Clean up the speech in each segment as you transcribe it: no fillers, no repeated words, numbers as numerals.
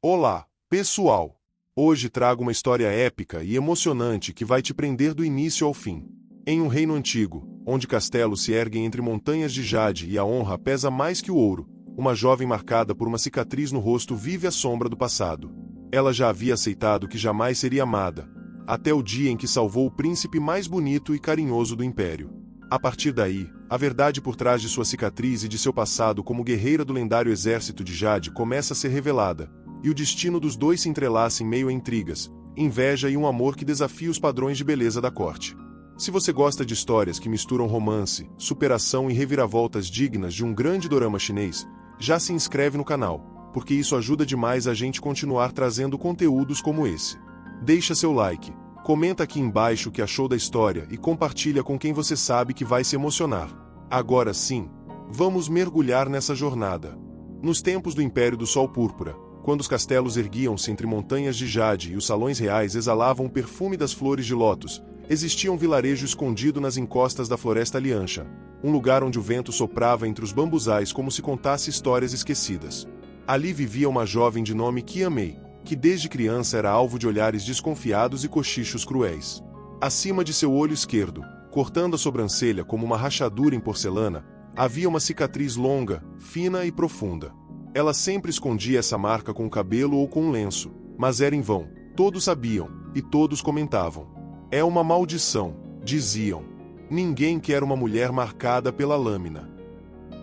Olá, pessoal! Hoje trago uma história épica e emocionante que vai te prender do início ao fim. Em um reino antigo, onde castelos se erguem entre montanhas de jade e a honra pesa mais que o ouro, uma jovem marcada por uma cicatriz no rosto vive à sombra do passado. Ela já havia aceitado que jamais seria amada, até o dia em que salvou o príncipe mais bonito e carinhoso do império. A partir daí, a verdade por trás de sua cicatriz e de seu passado como guerreira do lendário exército de Jade começa a ser revelada, e o destino dos dois se entrelaça em meio a intrigas, inveja e um amor que desafia os padrões de beleza da corte. Se você gosta de histórias que misturam romance, superação e reviravoltas dignas de um grande dorama chinês, já se inscreve no canal, porque isso ajuda demais a gente continuar trazendo conteúdos como esse. Deixa seu like, comenta aqui embaixo o que achou da história e compartilha com quem você sabe que vai se emocionar. Agora sim, vamos mergulhar nessa jornada. Nos tempos do Império do Sol Púrpura, quando os castelos erguiam-se entre montanhas de jade e os salões reais exalavam o perfume das flores de lótus, existia um vilarejo escondido nas encostas da Floresta Liansha, um lugar onde o vento soprava entre os bambuzais como se contasse histórias esquecidas. Ali vivia uma jovem de nome Qianmei, que desde criança era alvo de olhares desconfiados e cochichos cruéis. Acima de seu olho esquerdo, cortando a sobrancelha como uma rachadura em porcelana, havia uma cicatriz longa, fina e profunda. Ela sempre escondia essa marca com o cabelo ou com um lenço, mas era em vão. Todos sabiam, e todos comentavam. É uma maldição, diziam. Ninguém quer uma mulher marcada pela lâmina.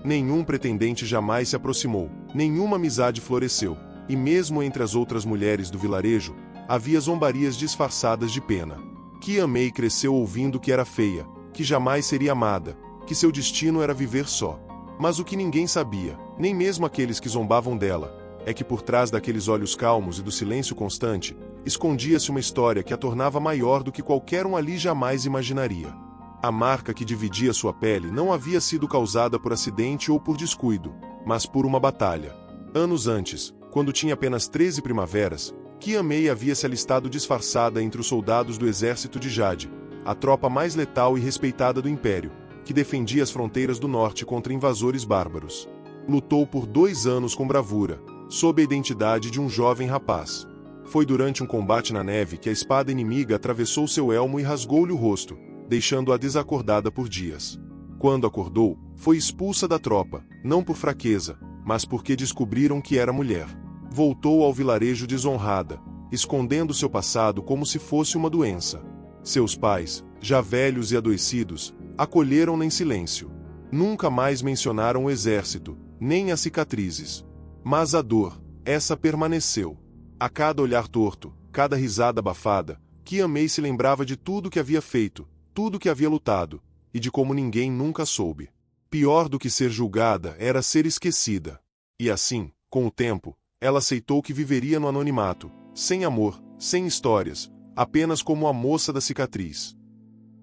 Nenhum pretendente jamais se aproximou, nenhuma amizade floresceu, e mesmo entre as outras mulheres do vilarejo, havia zombarias disfarçadas de pena. Qianmei cresceu ouvindo que era feia, que jamais seria amada, que seu destino era viver só. Mas o que ninguém sabia, nem mesmo aqueles que zombavam dela, é que por trás daqueles olhos calmos e do silêncio constante, escondia-se uma história que a tornava maior do que qualquer um ali jamais imaginaria. A marca que dividia sua pele não havia sido causada por acidente ou por descuido, mas por uma batalha. Anos antes, quando tinha apenas 13 primaveras, Qianmei havia se alistado disfarçada entre os soldados do exército de Jade, a tropa mais letal e respeitada do Império, que defendia as fronteiras do norte contra invasores bárbaros. Lutou por 2 anos com bravura, sob a identidade de um jovem rapaz. Foi durante um combate na neve que a espada inimiga atravessou seu elmo e rasgou-lhe o rosto, deixando-a desacordada por dias. Quando acordou, foi expulsa da tropa, não por fraqueza, mas porque descobriram que era mulher. Voltou ao vilarejo desonrada, escondendo seu passado como se fosse uma doença. Seus pais, já velhos e adoecidos, acolheram-na em silêncio. Nunca mais mencionaram o exército, nem as cicatrizes. Mas a dor, essa permaneceu. A cada olhar torto, cada risada abafada, Qianmei se lembrava de tudo que havia feito, tudo que havia lutado, e de como ninguém nunca soube. Pior do que ser julgada era ser esquecida. E assim, com o tempo, ela aceitou que viveria no anonimato, sem amor, sem histórias, apenas como a moça da cicatriz.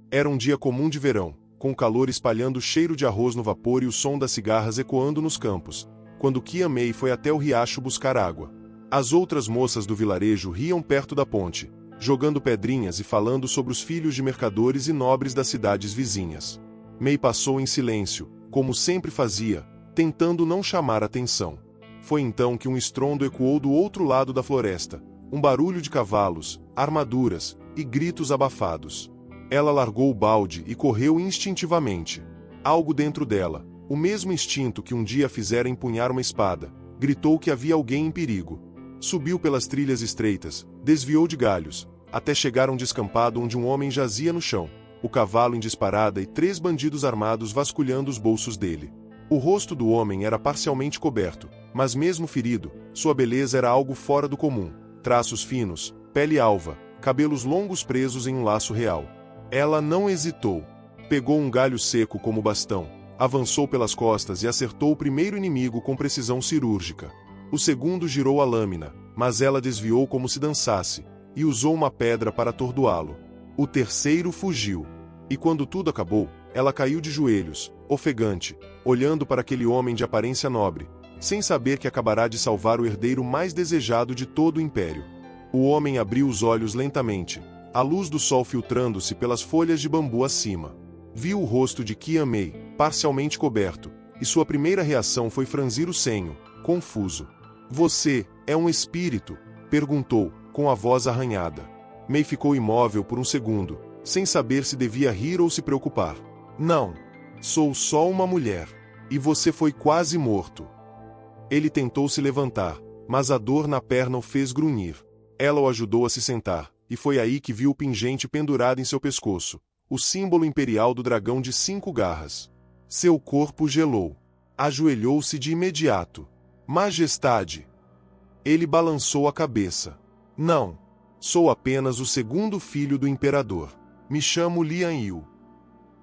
Era um dia comum de verão, com o calor espalhando o cheiro de arroz no vapor e o som das cigarras ecoando nos campos, quando Qianmei foi até o riacho buscar água. As outras moças do vilarejo riam perto da ponte, jogando pedrinhas e falando sobre os filhos de mercadores e nobres das cidades vizinhas. Mei passou em silêncio, como sempre fazia, tentando não chamar atenção. Foi então que um estrondo ecoou do outro lado da floresta, um barulho de cavalos, armaduras e gritos abafados. Ela largou o balde e correu instintivamente. Algo dentro dela, o mesmo instinto que um dia a fizera empunhar uma espada, gritou que havia alguém em perigo. Subiu pelas trilhas estreitas, desviou de galhos, até chegar a um descampado onde um homem jazia no chão, o cavalo em disparada e 3 bandidos armados vasculhando os bolsos dele. O rosto do homem era parcialmente coberto, mas mesmo ferido, sua beleza era algo fora do comum. Traços finos, pele alva, cabelos longos presos em um laço real. Ela não hesitou. Pegou um galho seco como bastão, avançou pelas costas e acertou o primeiro inimigo com precisão cirúrgica. O segundo girou a lâmina, mas ela desviou como se dançasse, e usou uma pedra para atordoá-lo. O terceiro fugiu. E quando tudo acabou, ela caiu de joelhos, ofegante, olhando para aquele homem de aparência nobre, sem saber que acabará de salvar o herdeiro mais desejado de todo o império. O homem abriu os olhos lentamente, a luz do sol filtrando-se pelas folhas de bambu acima. Viu o rosto de Qianmei, parcialmente coberto, e sua primeira reação foi franzir o senho, confuso. Você, É um espírito? Perguntou, com a voz arranhada. Mei ficou imóvel por um segundo, sem saber se devia rir ou se preocupar. Não. Sou só uma mulher. E você foi quase morto. Ele tentou se levantar, mas a dor na perna o fez grunhir. Ela o ajudou a se sentar, e foi aí que viu o pingente pendurado em seu pescoço, o símbolo imperial do dragão de 5 garras. Seu corpo gelou. Ajoelhou-se de imediato. Majestade! Ele balançou a cabeça. Não. Sou apenas o segundo filho do imperador. Me chamo Lian Yu.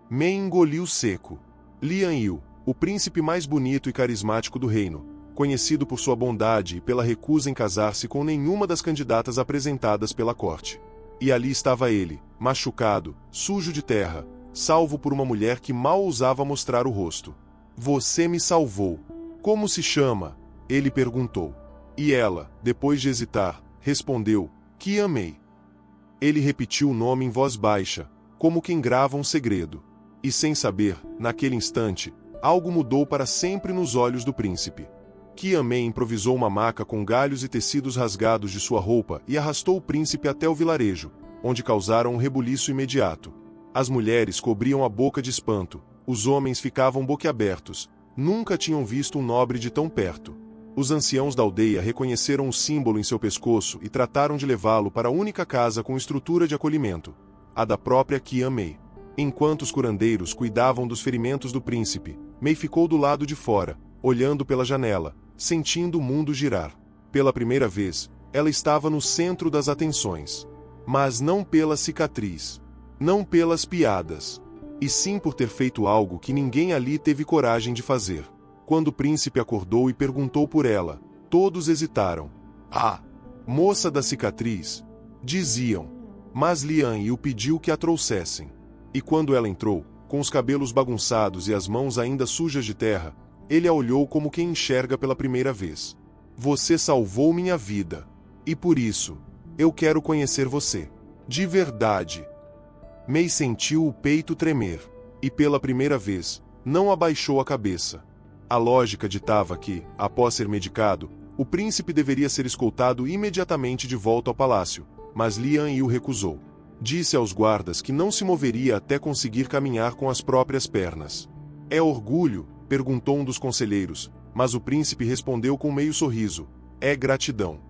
Mei engoliu seco. Lian Yu, o príncipe mais bonito e carismático do reino, conhecido por sua bondade e pela recusa em casar-se com nenhuma das candidatas apresentadas pela corte. E ali estava ele, machucado, sujo de terra, salvo por uma mulher que mal ousava mostrar o rosto. Você me salvou. Como se chama? Ele perguntou. E ela, depois de hesitar, respondeu, Qian Mei. Ele repetiu o nome em voz baixa, como quem grava um segredo. E sem saber, naquele instante, algo mudou para sempre nos olhos do príncipe. Qian Mei improvisou uma maca com galhos e tecidos rasgados de sua roupa e arrastou o príncipe até o vilarejo, onde causaram um rebuliço imediato. As mulheres cobriam a boca de espanto, os homens ficavam boquiabertos, nunca tinham visto um nobre de tão perto. Os anciãos da aldeia reconheceram o símbolo em seu pescoço e trataram de levá-lo para a única casa com estrutura de acolhimento, a da própria Qian Mei. Enquanto os curandeiros cuidavam dos ferimentos do príncipe, Mei ficou do lado de fora, olhando pela janela, sentindo o mundo girar. Pela primeira vez, ela estava no centro das atenções. Mas não pela cicatriz. Não pelas piadas. E sim por ter feito algo que ninguém ali teve coragem de fazer. Quando o príncipe acordou e perguntou por ela, todos hesitaram. Ah! Moça da cicatriz! Diziam. Mas Lian Yu pediu que a trouxessem. E quando ela entrou, com os cabelos bagunçados e as mãos ainda sujas de terra, ele a olhou como quem enxerga pela primeira vez. Você salvou minha vida. E por isso, eu quero conhecer você. De verdade. Mei sentiu o peito tremer. E pela primeira vez, não abaixou a cabeça. A lógica ditava que, após ser medicado, o príncipe deveria ser escoltado imediatamente de volta ao palácio, mas Lian Yu recusou. Disse aos guardas que não se moveria até conseguir caminhar com as próprias pernas. É orgulho? Perguntou um dos conselheiros, mas o príncipe respondeu com meio sorriso. É gratidão.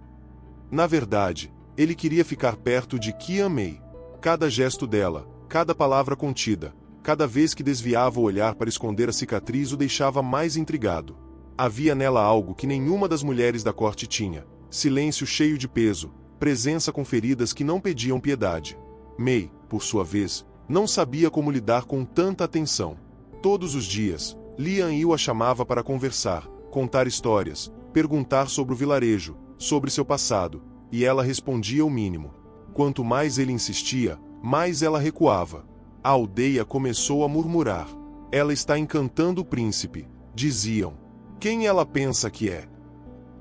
Na verdade, ele queria ficar perto de Qian Mei. Cada gesto dela, cada palavra contida, cada vez que desviava o olhar para esconder a cicatriz o deixava mais intrigado. Havia nela algo que nenhuma das mulheres da corte tinha: silêncio cheio de peso, presença com feridas que não pediam piedade. Mei, por sua vez, não sabia como lidar com tanta atenção. Todos os dias, Lian Yu a chamava para conversar, contar histórias, perguntar sobre o vilarejo, sobre seu passado, e ela respondia o mínimo. Quanto mais ele insistia, mais ela recuava. A aldeia começou a murmurar. Ela está encantando o príncipe, diziam. Quem ela pensa que é?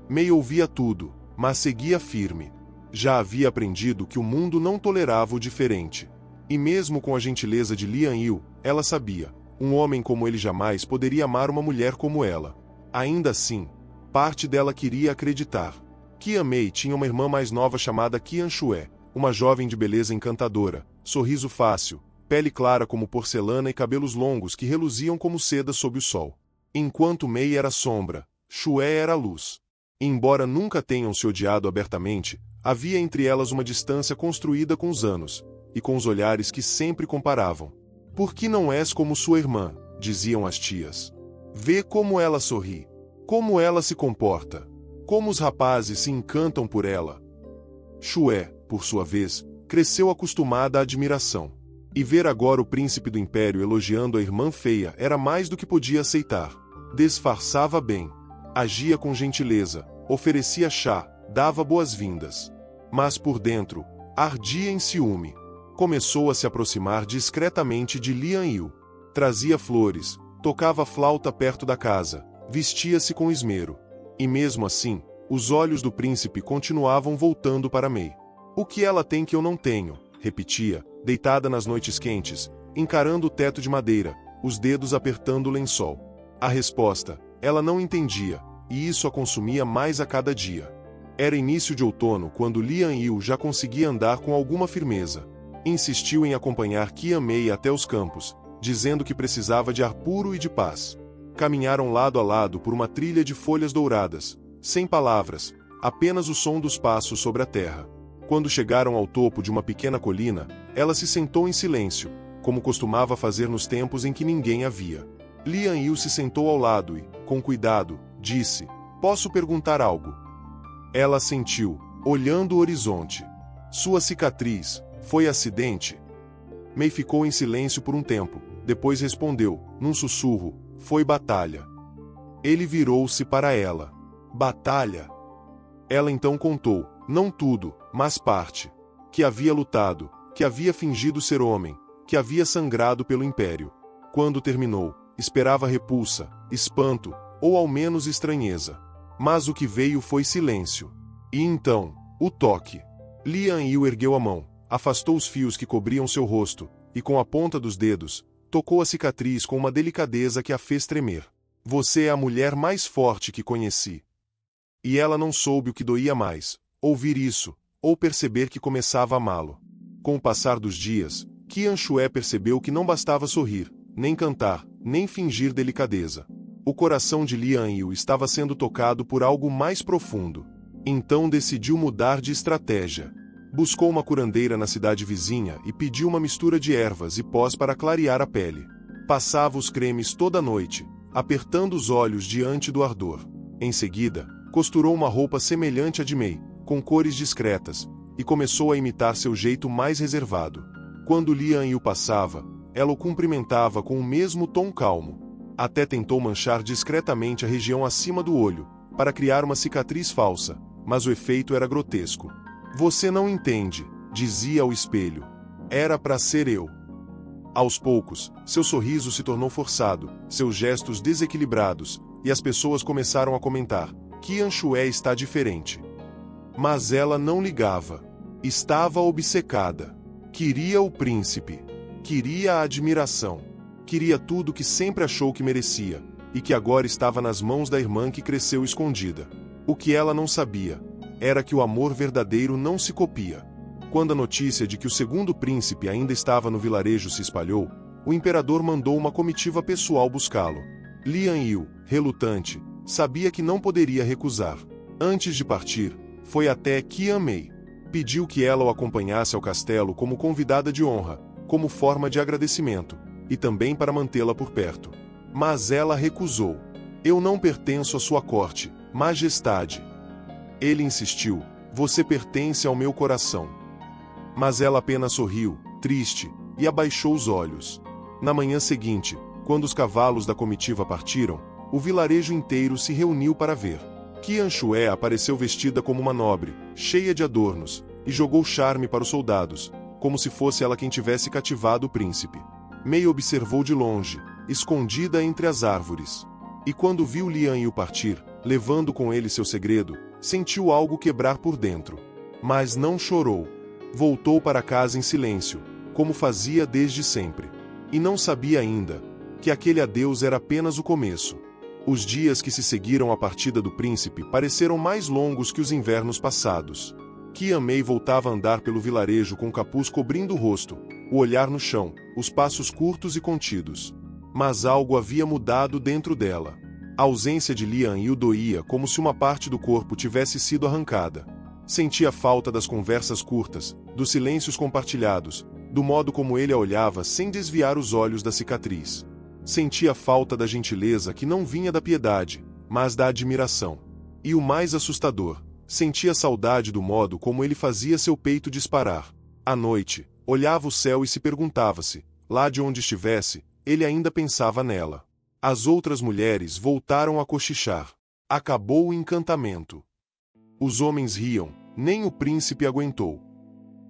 Mei ouvia tudo, mas seguia firme. Já havia aprendido que o mundo não tolerava o diferente. E mesmo com a gentileza de Lian Yu, ela sabia, um homem como ele jamais poderia amar uma mulher como ela. Ainda assim, parte dela queria acreditar. Qian Mei tinha uma irmã mais nova chamada Qian Shue, uma jovem de beleza encantadora, sorriso fácil, pele clara como porcelana e cabelos longos que reluziam como seda sob o sol. Enquanto Mei era sombra, Shue era luz. Embora nunca tenham se odiado abertamente, havia entre elas uma distância construída com os anos, e com os olhares que sempre comparavam. Por que não és como sua irmã? Diziam as tias. Vê como ela sorri, como ela se comporta, como os rapazes se encantam por ela. Shue, por sua vez, cresceu acostumada à admiração. E ver agora o príncipe do império elogiando a irmã feia era mais do que podia aceitar. Disfarçava bem, agia com gentileza, oferecia chá, dava boas-vindas. Mas por dentro, ardia em ciúme. Começou a se aproximar discretamente de Lian Yu. Trazia flores, tocava flauta perto da casa, vestia-se com esmero. E mesmo assim, os olhos do príncipe continuavam voltando para Mei. O que ela tem que eu não tenho? Repetia, deitada nas noites quentes, encarando o teto de madeira, os dedos apertando o lençol. A resposta, ela não entendia, e isso a consumia mais a cada dia. Era início de outono quando Lian Yu já conseguia andar com alguma firmeza. Insistiu em acompanhar Qian Mei até os campos, dizendo que precisava de ar puro e de paz. Caminharam lado a lado por uma trilha de folhas douradas, sem palavras, apenas o som dos passos sobre a terra. Quando chegaram ao topo de uma pequena colina, ela se sentou em silêncio, como costumava fazer nos tempos em que ninguém a via. Lian Yu se sentou ao lado e, com cuidado, disse: "Posso perguntar algo?" Ela assentiu, olhando o horizonte. Sua cicatriz, foi acidente? Mei ficou em silêncio por um tempo, depois respondeu, num sussurro: "Foi batalha." Ele virou-se para ela. "Batalha?" Ela então contou, não tudo, mas parte. Que havia lutado, que havia fingido ser homem, que havia sangrado pelo Império. Quando terminou, esperava repulsa, espanto, ou ao menos estranheza. Mas o que veio foi silêncio. E então, o toque. Lian Yu ergueu a mão, afastou os fios que cobriam seu rosto, e com a ponta dos dedos, tocou a cicatriz com uma delicadeza que a fez tremer. "Você é a mulher mais forte que conheci." E ela não soube o que doía mais, ouvir isso, ou perceber que começava a amá-lo. Com o passar dos dias, Qian Shué percebeu que não bastava sorrir, nem cantar, nem fingir delicadeza. O coração de Lian Yu estava sendo tocado por algo mais profundo. Então decidiu mudar de estratégia. Buscou uma curandeira na cidade vizinha e pediu uma mistura de ervas e pós para clarear a pele. Passava os cremes toda noite, apertando os olhos diante do ardor. Em seguida, costurou uma roupa semelhante à de Mei, com cores discretas, e começou a imitar seu jeito mais reservado. Quando Lian Yu passava, ela o cumprimentava com o mesmo tom calmo. Até tentou manchar discretamente a região acima do olho, para criar uma cicatriz falsa, mas o efeito era grotesco. "Você não entende", dizia ao espelho. "Era para ser eu." Aos poucos, seu sorriso se tornou forçado, seus gestos desequilibrados, e as pessoas começaram a comentar: "Qian Shué está diferente." Mas ela não ligava. Estava obcecada. Queria o príncipe. Queria a admiração. Queria tudo que sempre achou que merecia, e que agora estava nas mãos da irmã que cresceu escondida. O que ela não sabia era que o amor verdadeiro não se copia. Quando a notícia de que o segundo príncipe ainda estava no vilarejo se espalhou, o imperador mandou uma comitiva pessoal buscá-lo. Lian Yu, relutante, sabia que não poderia recusar. Antes de partir, foi até Qian Mei. Pediu que ela o acompanhasse ao castelo como convidada de honra, como forma de agradecimento, e também para mantê-la por perto. Mas ela recusou. "Eu não pertenço à sua corte, majestade." Ele insistiu: "Você pertence ao meu coração." Mas ela apenas sorriu, triste, e abaixou os olhos. Na manhã seguinte, quando os cavalos da comitiva partiram, o vilarejo inteiro se reuniu para ver. Qian Shué apareceu vestida como uma nobre, cheia de adornos, e jogou charme para os soldados, como se fosse ela quem tivesse cativado o príncipe. Mei observou de longe, escondida entre as árvores. E quando viu Lian Yu partir, levando com ele seu segredo, sentiu algo quebrar por dentro. Mas não chorou. Voltou para casa em silêncio, como fazia desde sempre. E não sabia ainda que aquele adeus era apenas o começo. Os dias que se seguiram à partida do príncipe pareceram mais longos que os invernos passados. Qian Mei voltava a andar pelo vilarejo com o capuz cobrindo o rosto, o olhar no chão, os passos curtos e contidos. Mas algo havia mudado dentro dela. A ausência de Lian Yu doía como se uma parte do corpo tivesse sido arrancada. Sentia falta das conversas curtas, dos silêncios compartilhados, do modo como ele a olhava sem desviar os olhos da cicatriz. Sentia falta da gentileza que não vinha da piedade, mas da admiração. E o mais assustador, sentia saudade do modo como ele fazia seu peito disparar. À noite, olhava o céu e se perguntava-se, lá de onde estivesse, ele ainda pensava nela. As outras mulheres voltaram a cochichar. Acabou o encantamento. Os homens riam, nem o príncipe aguentou.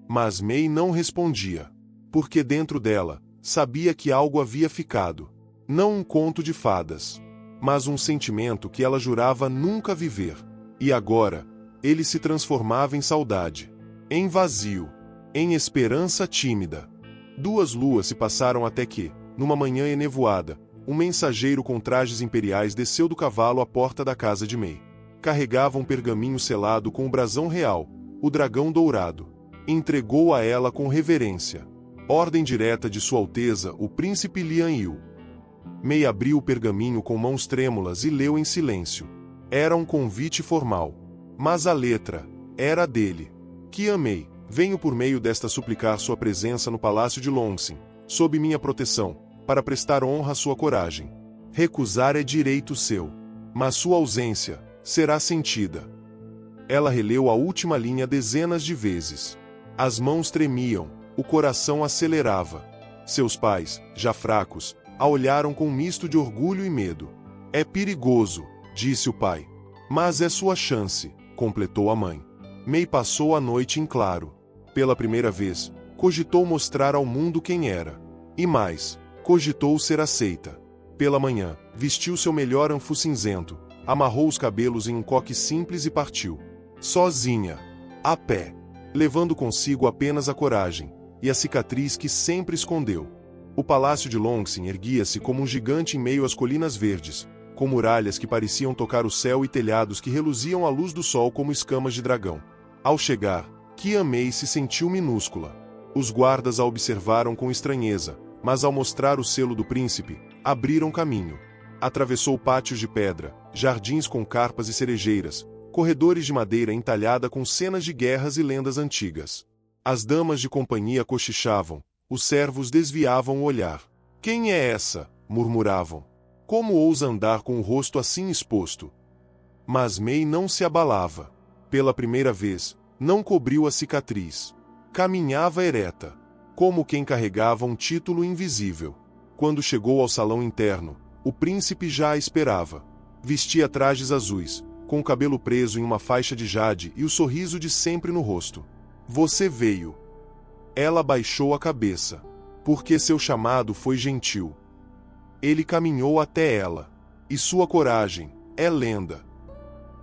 Mas Mei não respondia. Porque dentro dela, sabia que algo havia ficado. Não um conto de fadas, mas um sentimento que ela jurava nunca viver. E agora, ele se transformava em saudade, em vazio, em esperança tímida. 2 luas se passaram até que, numa manhã enevoada, um mensageiro com trajes imperiais desceu do cavalo à porta da casa de Mei. Carregava um pergaminho selado com o brasão real, o dragão dourado. Entregou a ela com reverência. Ordem direta de Sua Alteza, o príncipe Lian Yu. Mei abriu o pergaminho com mãos trêmulas e leu em silêncio. Era um convite formal. Mas a letra era dele. Qian Mei, venho por meio desta suplicar sua presença no palácio de Longxin, sob minha proteção, para prestar honra à sua coragem. Recusar é direito seu. Mas sua ausência será sentida. Ela releu a última linha dezenas de vezes. As mãos tremiam, o coração acelerava. Seus pais, já fracos, a olharam com um misto de orgulho e medo. É perigoso, disse o pai. Mas é sua chance, completou a mãe. Mei passou a noite em claro. Pela primeira vez, cogitou mostrar ao mundo quem era. E mais, cogitou ser aceita. Pela manhã, vestiu seu melhor anfu cinzento, amarrou os cabelos em um coque simples e partiu. Sozinha. A pé. Levando consigo apenas a coragem, e a cicatriz que sempre escondeu. O palácio de Longxin erguia-se como um gigante em meio às colinas verdes, com muralhas que pareciam tocar o céu e telhados que reluziam à luz do sol como escamas de dragão. Ao chegar, Qian Mei se sentiu minúscula. Os guardas a observaram com estranheza, mas ao mostrar o selo do príncipe, abriram caminho. Atravessou pátios de pedra, jardins com carpas e cerejeiras, corredores de madeira entalhada com cenas de guerras e lendas antigas. As damas de companhia cochichavam, os servos desviavam o olhar. Quem é essa? Murmuravam. Como ousa andar com o rosto assim exposto? Mas Mei não se abalava. Pela primeira vez, não cobriu a cicatriz. Caminhava ereta, como quem carregava um título invisível. Quando chegou ao salão interno, o príncipe já a esperava. Vestia trajes azuis, com o cabelo preso em uma faixa de jade e o sorriso de sempre no rosto. Você veio. Ela baixou a cabeça, porque seu chamado foi gentil. Ele caminhou até ela. E sua coragem é lenda.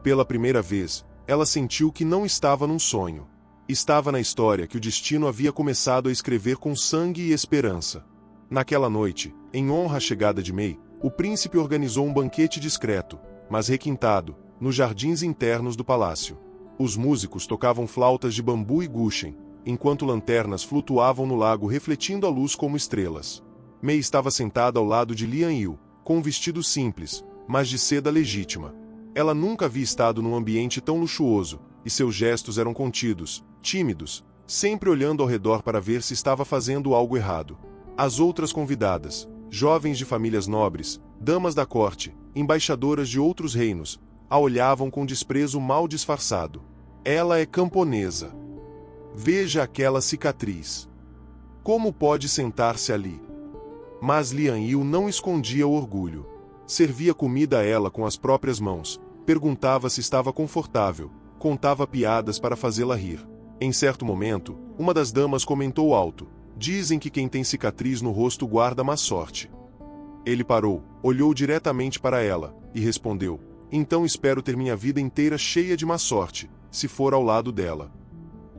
Pela primeira vez, ela sentiu que não estava num sonho. Estava na história que o destino havia começado a escrever com sangue e esperança. Naquela noite, em honra à chegada de Mei, o príncipe organizou um banquete discreto, mas requintado, nos jardins internos do palácio. Os músicos tocavam flautas de bambu e guchen, enquanto lanternas flutuavam no lago refletindo a luz como estrelas. Mei estava sentada ao lado de Lian Yu, com um vestido simples, mas de seda legítima. Ela nunca havia estado num ambiente tão luxuoso, e seus gestos eram contidos, tímidos, sempre olhando ao redor para ver se estava fazendo algo errado. As outras convidadas, jovens de famílias nobres, damas da corte, embaixadoras de outros reinos, a olhavam com desprezo mal disfarçado. Ela é camponesa. Veja aquela cicatriz. Como pode sentar-se ali? Mas Lian Yu não escondia o orgulho. Servia comida a ela com as próprias mãos, perguntava se estava confortável, contava piadas para fazê-la rir. Em certo momento, uma das damas comentou alto: dizem que quem tem cicatriz no rosto guarda má sorte. Ele parou, olhou diretamente para ela, e respondeu: então espero ter minha vida inteira cheia de má sorte, se for ao lado dela.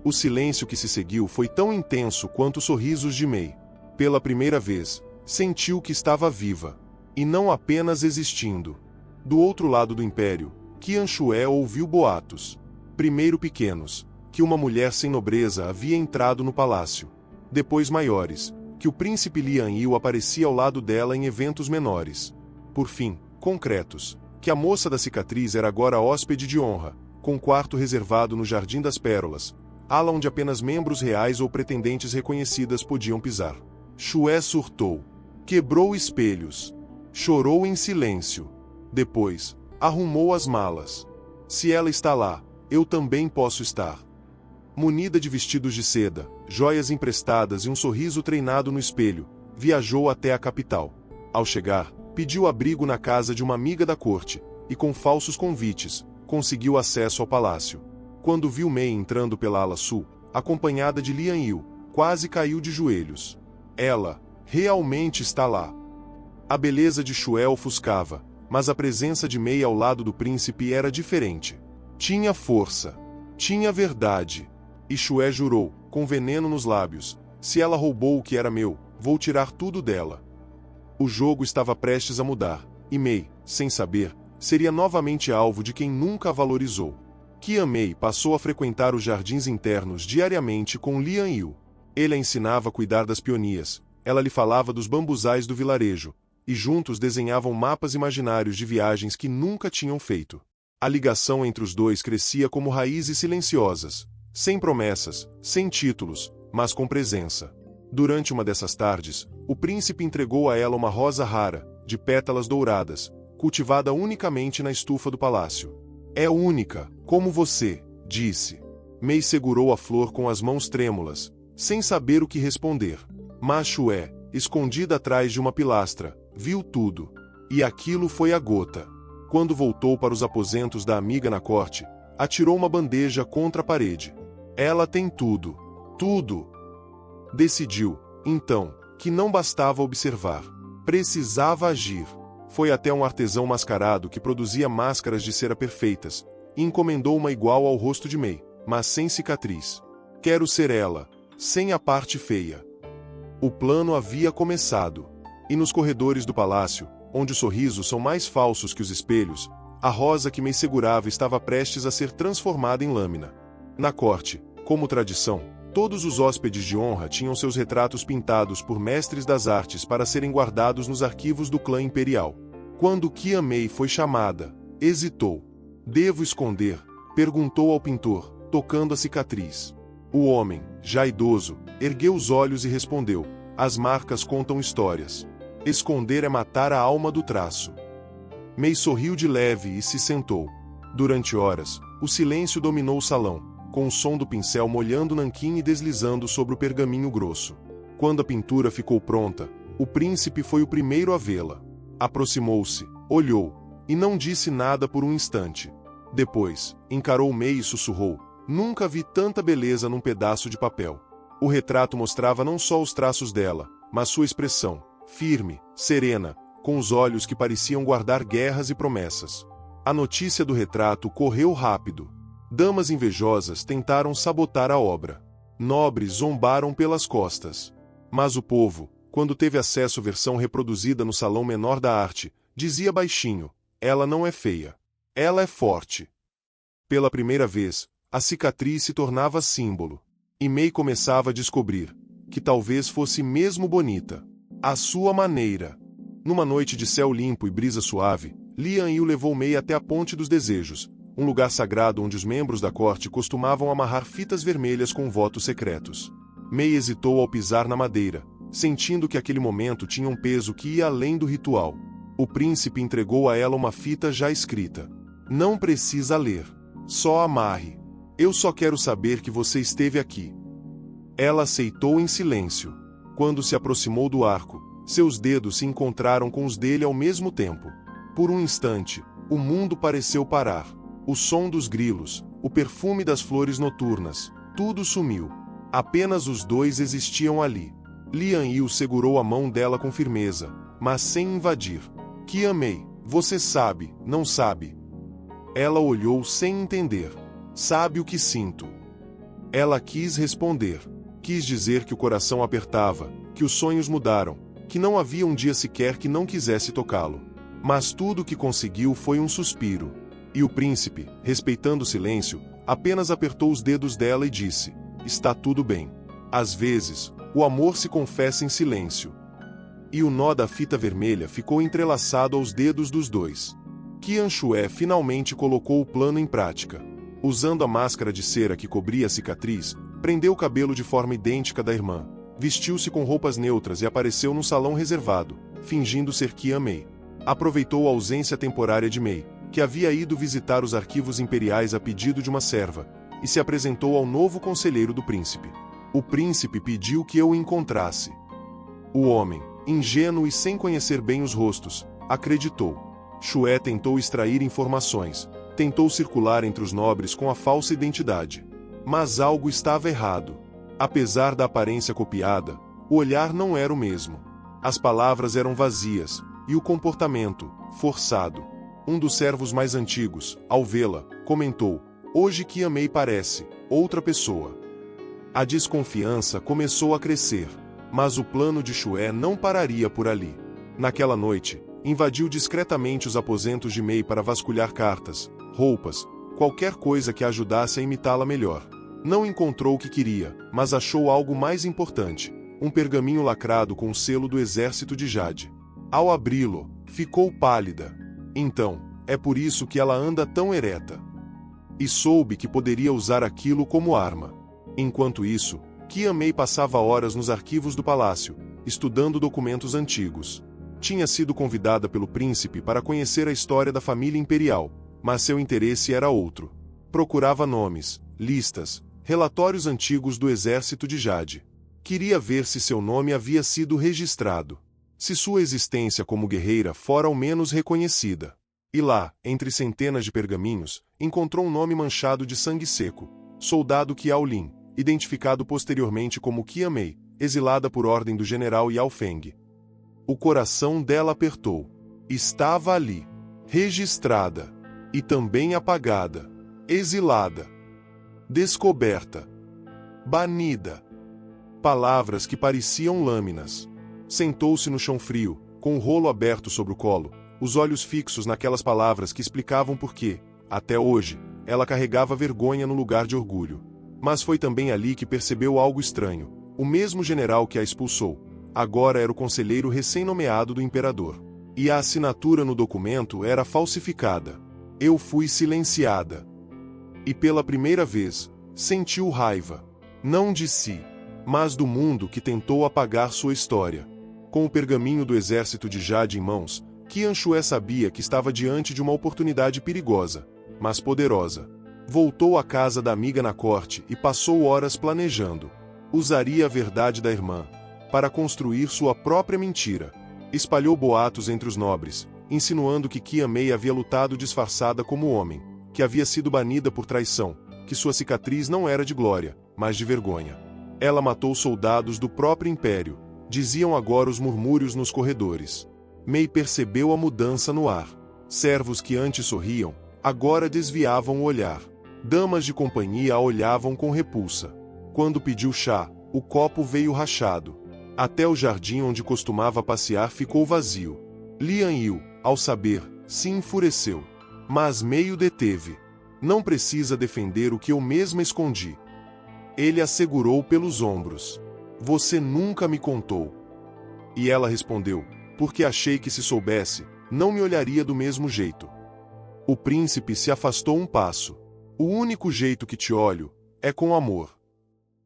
O silêncio que se seguiu foi tão intenso quanto os sorrisos de Mei. Pela primeira vez, sentiu que estava viva, e não apenas existindo. Do outro lado do império, Qian Shuai ouviu boatos. Primeiro pequenos, que uma mulher sem nobreza havia entrado no palácio. Depois maiores, que o príncipe Lian Yu aparecia ao lado dela em eventos menores. Por fim, concretos, que a moça da cicatriz era agora hóspede de honra, com quarto reservado no Jardim das Pérolas, ala onde apenas membros reais ou pretendentes reconhecidas podiam pisar. Shuai surtou. Quebrou espelhos. Chorou em silêncio. Depois, arrumou as malas. Se ela está lá, eu também posso estar. Munida de vestidos de seda, joias emprestadas e um sorriso treinado no espelho, viajou até a capital. Ao chegar, pediu abrigo na casa de uma amiga da corte, e com falsos convites, conseguiu acesso ao palácio. Quando viu Mei entrando pela ala sul, acompanhada de Lian Yu, quase caiu de joelhos. Ela, realmente está lá. A beleza de Shuai ofuscava, mas a presença de Mei ao lado do príncipe era diferente. Tinha força. Tinha verdade. E Shuai jurou, com veneno nos lábios: se ela roubou o que era meu, vou tirar tudo dela. O jogo estava prestes a mudar, e Mei, sem saber, seria novamente alvo de quem nunca a valorizou. Qianmei passou a frequentar os jardins internos diariamente com Lian Yu. Ele a ensinava a cuidar das peonias, ela lhe falava dos bambuzais do vilarejo, e juntos desenhavam mapas imaginários de viagens que nunca tinham feito. A ligação entre os dois crescia como raízes silenciosas, sem promessas, sem títulos, mas com presença. Durante uma dessas tardes, o príncipe entregou a ela uma rosa rara, de pétalas douradas, cultivada unicamente na estufa do palácio. É única, como você, disse. Mei segurou a flor com as mãos trêmulas, sem saber o que responder. Mas Xue, escondida atrás de uma pilastra, viu tudo. E aquilo foi a gota. Quando voltou para os aposentos da amiga na corte, atirou uma bandeja contra a parede. Ela tem tudo. Tudo! Decidiu, então, que não bastava observar. Precisava agir. Foi até um artesão mascarado que produzia máscaras de cera perfeitas, e encomendou uma igual ao rosto de Mei, mas sem cicatriz. Quero ser ela, sem a parte feia. O plano havia começado. E nos corredores do palácio, onde os sorrisos são mais falsos que os espelhos, a rosa que Mei segurava estava prestes a ser transformada em lâmina. Na corte, como tradição, todos os hóspedes de honra tinham seus retratos pintados por mestres das artes para serem guardados nos arquivos do clã imperial. Quando Qianmei foi chamada, hesitou. Devo esconder? Perguntou ao pintor, tocando a cicatriz. O homem, já idoso, ergueu os olhos e respondeu: as marcas contam histórias. Esconder é matar a alma do traço. Mei sorriu de leve e se sentou. Durante horas, o silêncio dominou o salão, com o som do pincel molhando o nanquim e deslizando sobre o pergaminho grosso. Quando a pintura ficou pronta, o príncipe foi o primeiro a vê-la. Aproximou-se, olhou, e não disse nada por um instante. Depois, encarou Mei e sussurrou: nunca vi tanta beleza num pedaço de papel. O retrato mostrava não só os traços dela, mas sua expressão, firme, serena, com os olhos que pareciam guardar guerras e promessas. A notícia do retrato correu rápido. Damas invejosas tentaram sabotar a obra. Nobres zombaram pelas costas. Mas o povo, quando teve acesso à versão reproduzida no Salão Menor da Arte, dizia baixinho: ela não é feia. Ela é forte. Pela primeira vez, a cicatriz se tornava símbolo. E Mei começava a descobrir que talvez fosse mesmo bonita. À sua maneira. Numa noite de céu limpo e brisa suave, Lian Yu levou Mei até a Ponte dos Desejos, um lugar sagrado onde os membros da corte costumavam amarrar fitas vermelhas com votos secretos. Mei hesitou ao pisar na madeira, sentindo que aquele momento tinha um peso que ia além do ritual. O príncipe entregou a ela uma fita já escrita. Não precisa ler. Só amarre. Eu só quero saber que você esteve aqui. Ela aceitou em silêncio. Quando se aproximou do arco, seus dedos se encontraram com os dele ao mesmo tempo. Por um instante, o mundo pareceu parar. O som dos grilos, o perfume das flores noturnas, tudo sumiu. Apenas os dois existiam ali. Lian Yu segurou a mão dela com firmeza, mas sem invadir. Qianmei, você sabe, não sabe? Ela olhou sem entender. Sabe o que sinto. Ela quis responder. Quis dizer que o coração apertava, que os sonhos mudaram, que não havia um dia sequer que não quisesse tocá-lo. Mas tudo o que conseguiu foi um suspiro. E o príncipe, respeitando o silêncio, apenas apertou os dedos dela e disse: está tudo bem. Às vezes, o amor se confessa em silêncio. E o nó da fita vermelha ficou entrelaçado aos dedos dos dois. Qian Xue finalmente colocou o plano em prática. Usando a máscara de cera que cobria a cicatriz, prendeu o cabelo de forma idêntica da irmã, vestiu-se com roupas neutras e apareceu no salão reservado, fingindo ser Qianmei. Aproveitou a ausência temporária de Mei, que havia ido visitar os arquivos imperiais a pedido de uma serva, e se apresentou ao novo conselheiro do príncipe. O príncipe pediu que eu o encontrasse. O homem, ingênuo e sem conhecer bem os rostos, acreditou. Xue tentou extrair informações, tentou circular entre os nobres com a falsa identidade. Mas algo estava errado. Apesar da aparência copiada, o olhar não era o mesmo. As palavras eram vazias, e o comportamento, forçado. Um dos servos mais antigos, ao vê-la, comentou: hoje Qianmei parece outra pessoa. A desconfiança começou a crescer, mas o plano de Xue não pararia por ali. Naquela noite, Invadiu discretamente os aposentos de Mei para vasculhar cartas, roupas, qualquer coisa que a ajudasse a imitá-la melhor. Não encontrou o que queria, mas achou algo mais importante: um pergaminho lacrado com o selo do exército de Jade. Ao abri-lo, ficou pálida. Então, é por isso que ela anda tão ereta. E soube que poderia usar aquilo como arma. Enquanto isso, Kiamei passava horas nos arquivos do palácio, estudando documentos antigos. Tinha sido convidada pelo príncipe para conhecer a história da família imperial, mas seu interesse era outro. Procurava nomes, listas, relatórios antigos do exército de Jade. Queria ver se seu nome havia sido registrado. Se sua existência como guerreira fora ao menos reconhecida. E lá, entre centenas de pergaminhos, encontrou um nome manchado de sangue seco: Soldado Qiaolin, identificado posteriormente como Kiamei, exilada por ordem do general Yao Feng. O coração dela apertou. Estava ali, registrada, e também apagada, exilada, descoberta, banida. Palavras que pareciam lâminas. Sentou-se no chão frio, com o rolo aberto sobre o colo, os olhos fixos naquelas palavras que explicavam por que, até hoje, ela carregava vergonha no lugar de orgulho. Mas foi também ali que percebeu algo estranho. O mesmo general que a expulsou, agora era o conselheiro recém-nomeado do imperador. E a assinatura no documento era falsificada. Eu fui silenciada. E pela primeira vez, sentiu raiva. Não de si, mas do mundo que tentou apagar sua história. Com o pergaminho do exército de Jade em mãos, Qian Shué sabia que estava diante de uma oportunidade perigosa, mas poderosa. Voltou à casa da amiga na corte e passou horas planejando. Usaria a verdade da irmã para construir sua própria mentira. Espalhou boatos entre os nobres, insinuando que Kiamei havia lutado disfarçada como homem, que havia sido banida por traição, que sua cicatriz não era de glória, mas de vergonha. Ela matou soldados do próprio império, diziam agora os murmúrios nos corredores. Mei percebeu a mudança no ar. Servos que antes sorriam, agora desviavam o olhar. Damas de companhia a olhavam com repulsa. Quando pediu chá, o copo veio rachado. Até o jardim onde costumava passear ficou vazio. Lian Yu, ao saber, se enfureceu. Mas Mei o deteve. Não precisa defender o que eu mesma escondi. Ele a segurou pelos ombros. Você nunca me contou. E ela respondeu, porque achei que se soubesse, não me olharia do mesmo jeito. O príncipe se afastou um passo. O único jeito que te olho é com amor.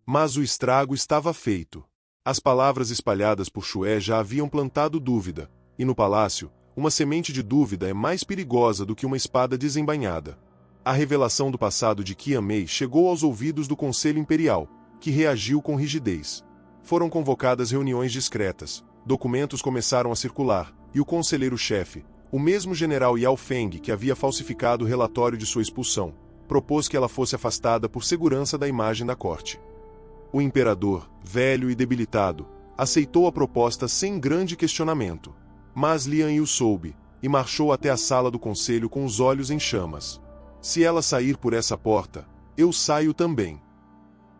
Mas o estrago estava feito. As palavras espalhadas por Shué já haviam plantado dúvida, e no palácio, uma semente de dúvida é mais perigosa do que uma espada desembainhada. A revelação do passado de Kiamei chegou aos ouvidos do Conselho Imperial, que reagiu com rigidez. Foram convocadas reuniões discretas, documentos começaram a circular, e o conselheiro-chefe, o mesmo general Yao Feng que havia falsificado o relatório de sua expulsão, propôs que ela fosse afastada por segurança da imagem da corte. O imperador, velho e debilitado, aceitou a proposta sem grande questionamento. Mas Lian Yu soube, e marchou até a sala do conselho com os olhos em chamas. Se ela sair por essa porta, eu saio também.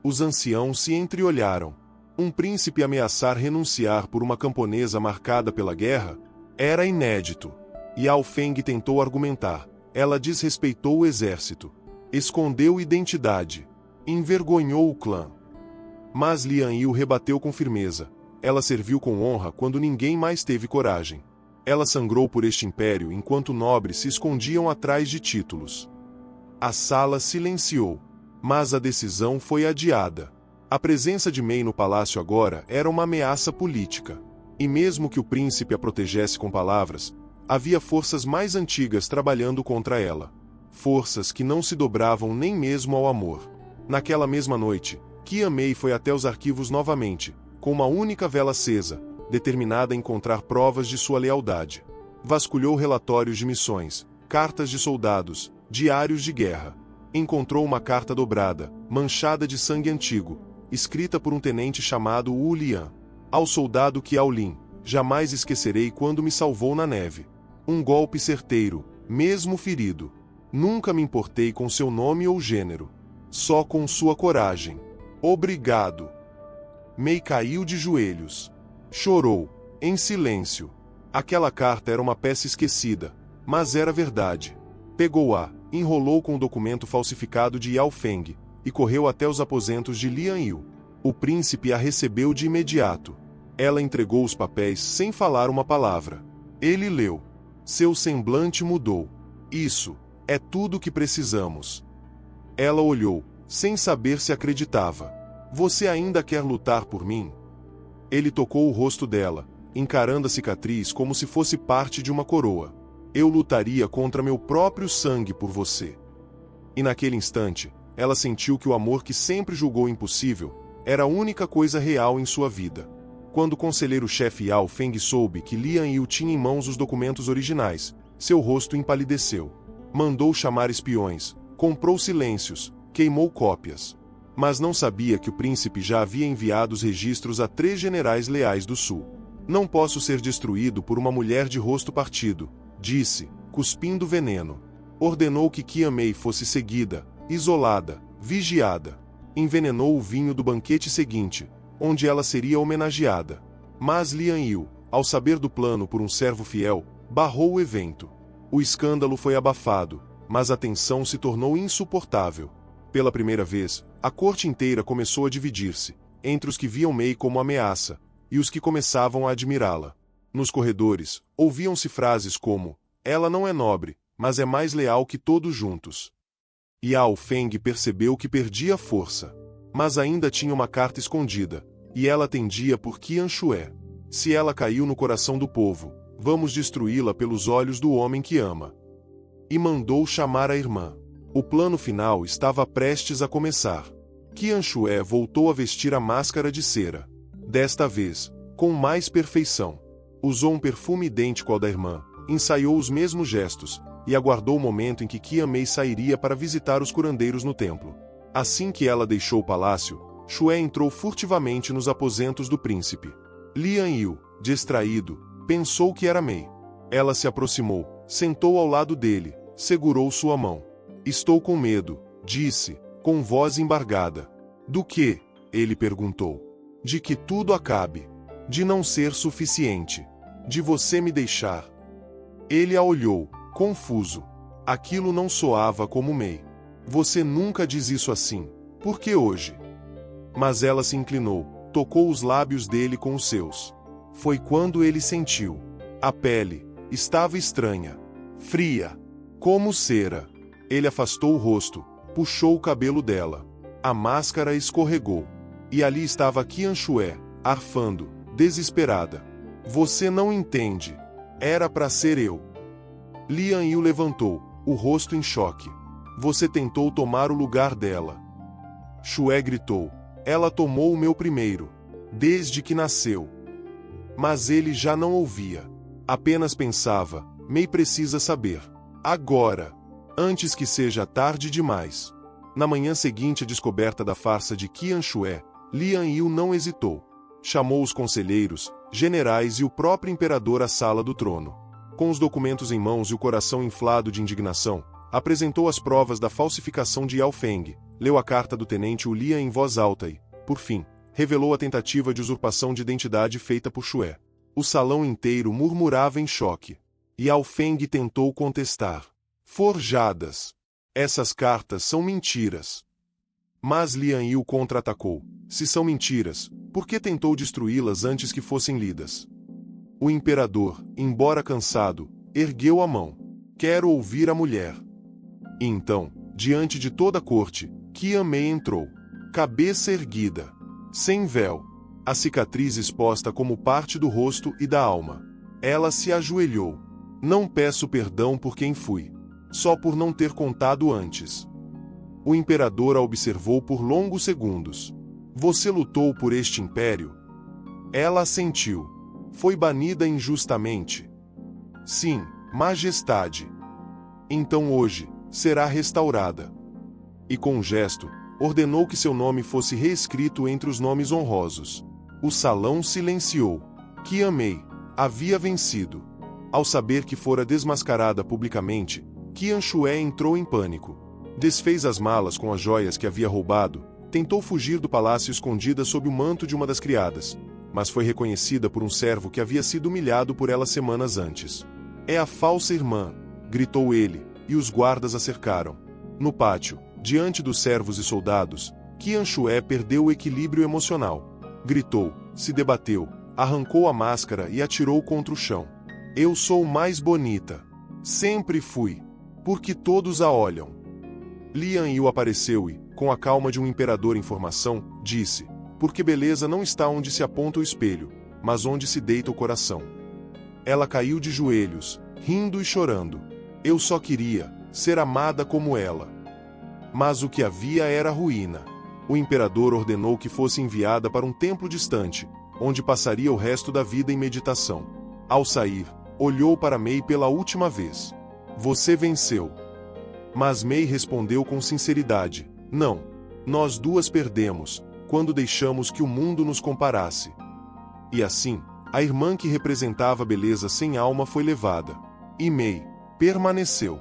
Os anciãos se entreolharam. Um príncipe ameaçar renunciar por uma camponesa marcada pela guerra era inédito. Yao Feng tentou argumentar. Ela desrespeitou o exército. Escondeu identidade. Envergonhou o clã. Mas Lian Yu rebateu com firmeza. Ela serviu com honra quando ninguém mais teve coragem. Ela sangrou por este império enquanto nobres se escondiam atrás de títulos. A sala silenciou. Mas a decisão foi adiada. A presença de Mei no palácio agora era uma ameaça política. E mesmo que o príncipe a protegesse com palavras, havia forças mais antigas trabalhando contra ela. Forças que não se dobravam nem mesmo ao amor. Naquela mesma noite, Kiamei foi até os arquivos novamente, com uma única vela acesa, determinada a encontrar provas de sua lealdade. Vasculhou relatórios de missões, cartas de soldados, diários de guerra. Encontrou uma carta dobrada, manchada de sangue antigo, escrita por um tenente chamado Wu Lian. Ao soldado Qiaolin, jamais esquecerei quando me salvou na neve. Um golpe certeiro, mesmo ferido. Nunca me importei com seu nome ou gênero. Só com sua coragem. Obrigado. Mei caiu de joelhos. Chorou, em silêncio. Aquela carta era uma peça esquecida, mas era verdade. Pegou-a, enrolou com o documento falsificado de Yao Feng, e correu até os aposentos de Lian Yu. O príncipe a recebeu de imediato. Ela entregou os papéis sem falar uma palavra. Ele leu. Seu semblante mudou. Isso é tudo o que precisamos. Ela olhou, sem saber se acreditava. Você ainda quer lutar por mim? Ele tocou o rosto dela, encarando a cicatriz como se fosse parte de uma coroa. Eu lutaria contra meu próprio sangue por você. E naquele instante, ela sentiu que o amor que sempre julgou impossível era a única coisa real em sua vida. Quando o conselheiro-chefe Yao Feng soube que Lian Yu tinha em mãos os documentos originais, seu rosto empalideceu. Mandou chamar espiões, comprou silêncios, queimou cópias. Mas não sabia que o príncipe já havia enviado os registros a 3 generais leais do sul. Não posso ser destruído por uma mulher de rosto partido, disse, cuspindo veneno. Ordenou que Qian Mei fosse seguida, isolada, vigiada. Envenenou o vinho do banquete seguinte, onde ela seria homenageada. Mas Lian Yu, ao saber do plano por um servo fiel, barrou o evento. O escândalo foi abafado, mas a tensão se tornou insuportável. Pela primeira vez, a corte inteira começou a dividir-se, entre os que viam Mei como ameaça, e os que começavam a admirá-la. Nos corredores, ouviam-se frases como, ela não é nobre, mas é mais leal que todos juntos. Yao Feng percebeu que perdia força. Mas ainda tinha uma carta escondida, e ela tendia por Qian Shué. Se ela caiu no coração do povo, vamos destruí-la pelos olhos do homem que ama. E mandou chamar a irmã. O plano final estava prestes a começar. Qian Shué voltou a vestir a máscara de cera. Desta vez, com mais perfeição. Usou um perfume idêntico ao da irmã, ensaiou os mesmos gestos, e aguardou o momento em que Qian Mei sairia para visitar os curandeiros no templo. Assim que ela deixou o palácio, Shué entrou furtivamente nos aposentos do príncipe. Lian Yu, distraído, pensou que era Mei. Ela se aproximou, sentou ao lado dele, segurou sua mão. Estou com medo, disse, com voz embargada. Do que? Ele perguntou. De que tudo acabe. De não ser suficiente. De você me deixar. Ele a olhou, confuso. Aquilo não soava como Mei. Você nunca diz isso assim. Por que hoje? Mas ela se inclinou, tocou os lábios dele com os seus. Foi quando ele sentiu. A pele estava estranha, fria, como cera. Ele afastou o rosto, puxou o cabelo dela. A máscara escorregou. E ali estava Qian Shué, arfando, desesperada. Você não entende. Era para ser eu. Lian Yu levantou, o rosto em choque. Você tentou tomar o lugar dela. Shué gritou. Ela tomou o meu primeiro. Desde que nasceu. Mas ele já não ouvia. Apenas pensava, Mei precisa saber. Agora. Antes que seja tarde demais. Na manhã seguinte à descoberta da farsa de Qian Shué, Lian Yu não hesitou. Chamou os conselheiros, generais e o próprio imperador à sala do trono. Com os documentos em mãos e o coração inflado de indignação, apresentou as provas da falsificação de Yao Feng, leu a carta do tenente Wu Lian em voz alta e, por fim, revelou a tentativa de usurpação de identidade feita por Shué. O salão inteiro murmurava em choque. Yao Feng tentou contestar. Forjadas. Essas cartas são mentiras. Mas Lian Yu contra-atacou. Se são mentiras, por que tentou destruí-las antes que fossem lidas? O imperador, embora cansado, ergueu a mão. Quero ouvir a mulher. E então, diante de toda a corte, Qian Mei entrou. Cabeça erguida. Sem véu. A cicatriz exposta como parte do rosto e da alma. Ela se ajoelhou. Não peço perdão por quem fui. Só por não ter contado antes. O imperador a observou por longos segundos. Você lutou por este império? Ela assentiu. Foi banida injustamente. Sim, majestade. Então hoje, será restaurada. E com um gesto, ordenou que seu nome fosse reescrito entre os nomes honrosos. O salão silenciou. Qian Mei havia vencido. Ao saber que fora desmascarada publicamente, Qian Shué entrou em pânico. Desfez as malas com as joias que havia roubado, tentou fugir do palácio escondida sob o manto de uma das criadas, mas foi reconhecida por um servo que havia sido humilhado por ela semanas antes. "É a falsa irmã!" gritou ele, e os guardas a cercaram. No pátio, diante dos servos e soldados, Qian Shuai perdeu o equilíbrio emocional. Gritou, se debateu, arrancou a máscara e atirou contra o chão. "Eu sou mais bonita. Sempre fui. Porque todos a olham." Lian Yu apareceu e, com a calma de um imperador em formação, disse, "Porque beleza não está onde se aponta o espelho, mas onde se deita o coração." Ela caiu de joelhos, rindo e chorando. "Eu só queria ser amada como ela." Mas o que havia era ruína. O imperador ordenou que fosse enviada para um templo distante, onde passaria o resto da vida em meditação. Ao sair, olhou para Mei pela última vez. "Você venceu." Mas Mei respondeu com sinceridade, "Não. Nós duas perdemos, quando deixamos que o mundo nos comparasse." E assim, a irmã que representava a beleza sem alma foi levada. E Mei permaneceu.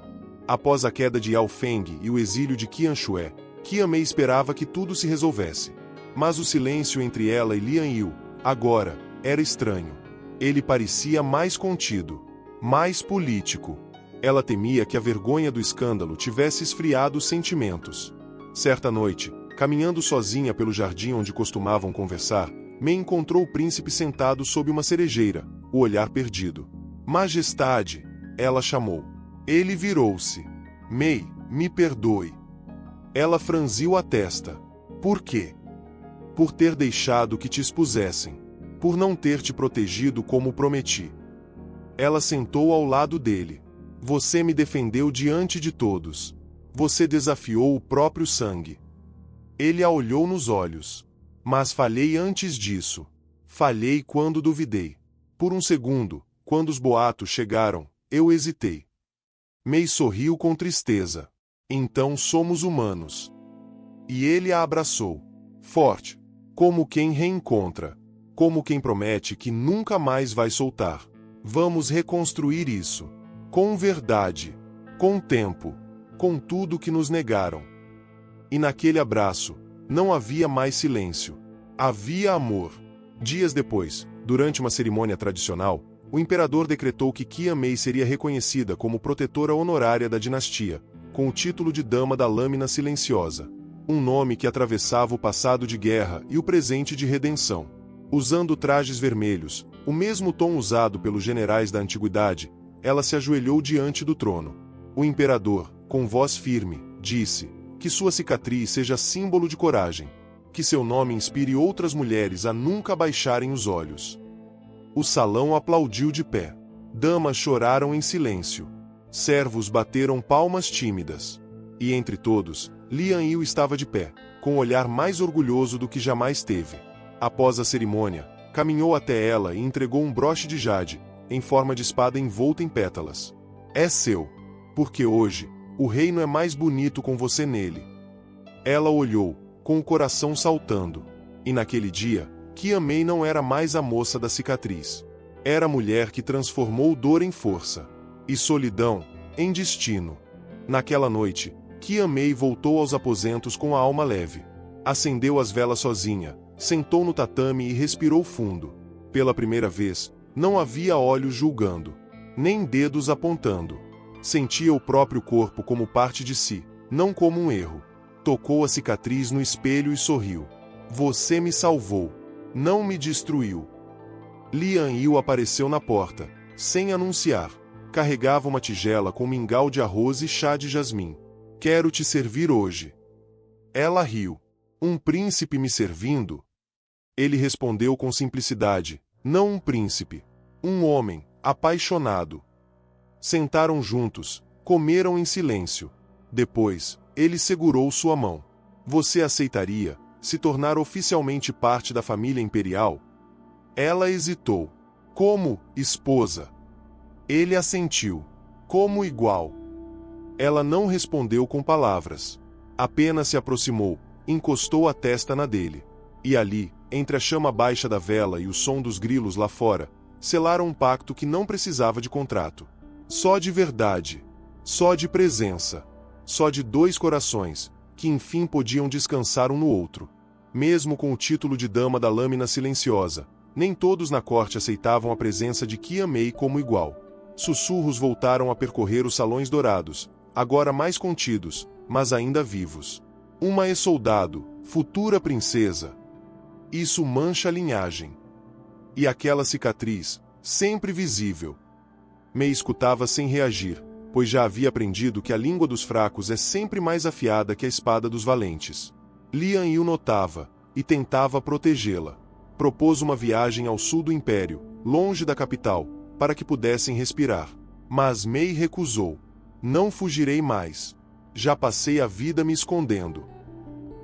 Após a queda de Yao Feng e o exílio de Qian Shuai, Qian Mei esperava que tudo se resolvesse. Mas o silêncio entre ela e Lian Yu, agora, era estranho. Ele parecia mais contido, mais político. Ela temia que a vergonha do escândalo tivesse esfriado os sentimentos. Certa noite, caminhando sozinha pelo jardim onde costumavam conversar, Mei encontrou o príncipe sentado sob uma cerejeira, o olhar perdido. "Majestade!" ela chamou. Ele virou-se. "Mei, me perdoe." Ela franziu a testa. "Por quê?" "Por ter deixado que te expusessem. Por não ter te protegido como prometi." Ela sentou ao lado dele. "Você me defendeu diante de todos. Você desafiou o próprio sangue." Ele a olhou nos olhos. "Mas falhei antes disso. Falhei quando duvidei. Por um segundo, quando os boatos chegaram, eu hesitei." Mei sorriu com tristeza. "Então somos humanos." E ele a abraçou. Forte. Como quem reencontra. Como quem promete que nunca mais vai soltar. "Vamos reconstruir isso. Com verdade. Com tempo. Com tudo que nos negaram." E naquele abraço, não havia mais silêncio. Havia amor. Dias depois, durante uma cerimônia tradicional, o imperador decretou que Qian Mei seria reconhecida como protetora honorária da dinastia, com o título de Dama da Lâmina Silenciosa, um nome que atravessava o passado de guerra e o presente de redenção. Usando trajes vermelhos, o mesmo tom usado pelos generais da antiguidade, ela se ajoelhou diante do trono. O imperador, com voz firme, disse, "Que sua cicatriz seja símbolo de coragem, que seu nome inspire outras mulheres a nunca baixarem os olhos." O salão aplaudiu de pé. Damas choraram em silêncio. Servos bateram palmas tímidas. E entre todos, Lian Yu estava de pé, com o olhar mais orgulhoso do que jamais teve. Após a cerimônia, caminhou até ela e entregou um broche de jade, em forma de espada envolta em pétalas. "É seu. Porque hoje, o reino é mais bonito com você nele." Ela olhou, com o coração saltando. E naquele dia, Qian Mei não era mais a moça da cicatriz. Era a mulher que transformou dor em força. E solidão, em destino. Naquela noite, Qian Mei voltou aos aposentos com a alma leve. Acendeu as velas sozinha, sentou no tatame e respirou fundo. Pela primeira vez, não havia olhos julgando, nem dedos apontando. Sentia o próprio corpo como parte de si, não como um erro. Tocou a cicatriz no espelho e sorriu. "Você me salvou. Não me destruiu." Lian Yu apareceu na porta, sem anunciar. Carregava uma tigela com mingau de arroz e chá de jasmim. "Quero te servir hoje." Ela riu. "Um príncipe me servindo?" Ele respondeu com simplicidade, "Não um príncipe. Um homem, apaixonado." Sentaram juntos, comeram em silêncio. Depois, ele segurou sua mão. "Você aceitaria se tornar oficialmente parte da família imperial?" Ela hesitou. "Como esposa?" Ele assentiu. "Como igual." Ela não respondeu com palavras. Apenas se aproximou, encostou a testa na dele. E ali, entre a chama baixa da vela e o som dos grilos lá fora, selaram um pacto que não precisava de contrato. Só de verdade. Só de presença. Só de dois corações, que enfim podiam descansar um no outro. Mesmo com o título de Dama da Lâmina Silenciosa, Nem todos na corte aceitavam a presença de Qian Mei como igual. Sussurros voltaram a percorrer os salões dourados, agora mais contidos, mas ainda vivos. Uma ex-soldado, futura princesa. Isso mancha a linhagem. E aquela cicatriz, sempre visível. Mei escutava sem reagir, pois já havia aprendido que a língua dos fracos é sempre mais afiada que a espada dos valentes. Lian Yu notava, e tentava protegê-la. Propôs uma viagem ao sul do Império, longe da capital, para que pudessem respirar. Mas Mei recusou. Não fugirei mais. Já passei a vida me escondendo.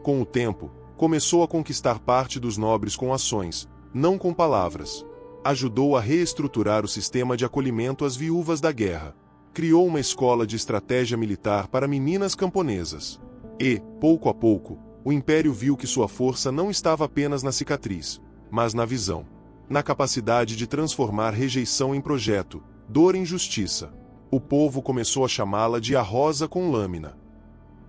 Com o tempo, começou a conquistar parte dos nobres com ações, não com palavras. Ajudou a reestruturar o sistema de acolhimento às viúvas da guerra. Criou uma escola de estratégia militar para meninas camponesas. E, pouco a pouco, o Império viu que sua força não estava apenas na cicatriz, mas na visão. Na capacidade de transformar rejeição em projeto, dor em justiça. O povo começou a chamá-la de a Rosa com Lâmina.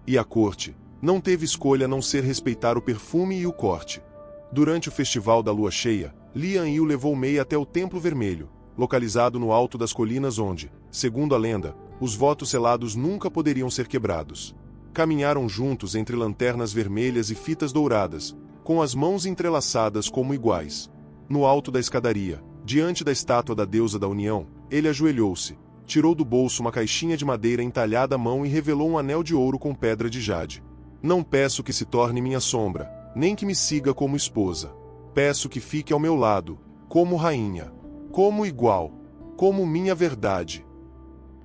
E a corte não teve escolha a não ser respeitar o perfume e o corte. Durante o festival da lua cheia, Lian Yu levou Mei até o Templo Vermelho, localizado no alto das colinas onde, segundo a lenda, os votos selados nunca poderiam ser quebrados. Caminharam juntos entre lanternas vermelhas e fitas douradas, com as mãos entrelaçadas como iguais. No alto da escadaria, diante da estátua da deusa da união, ele ajoelhou-se, tirou do bolso uma caixinha de madeira entalhada à mão e revelou um anel de ouro com pedra de jade. Não peço que se torne minha sombra, nem que me siga como esposa. Peço que fique ao meu lado, como rainha, como igual, como minha verdade.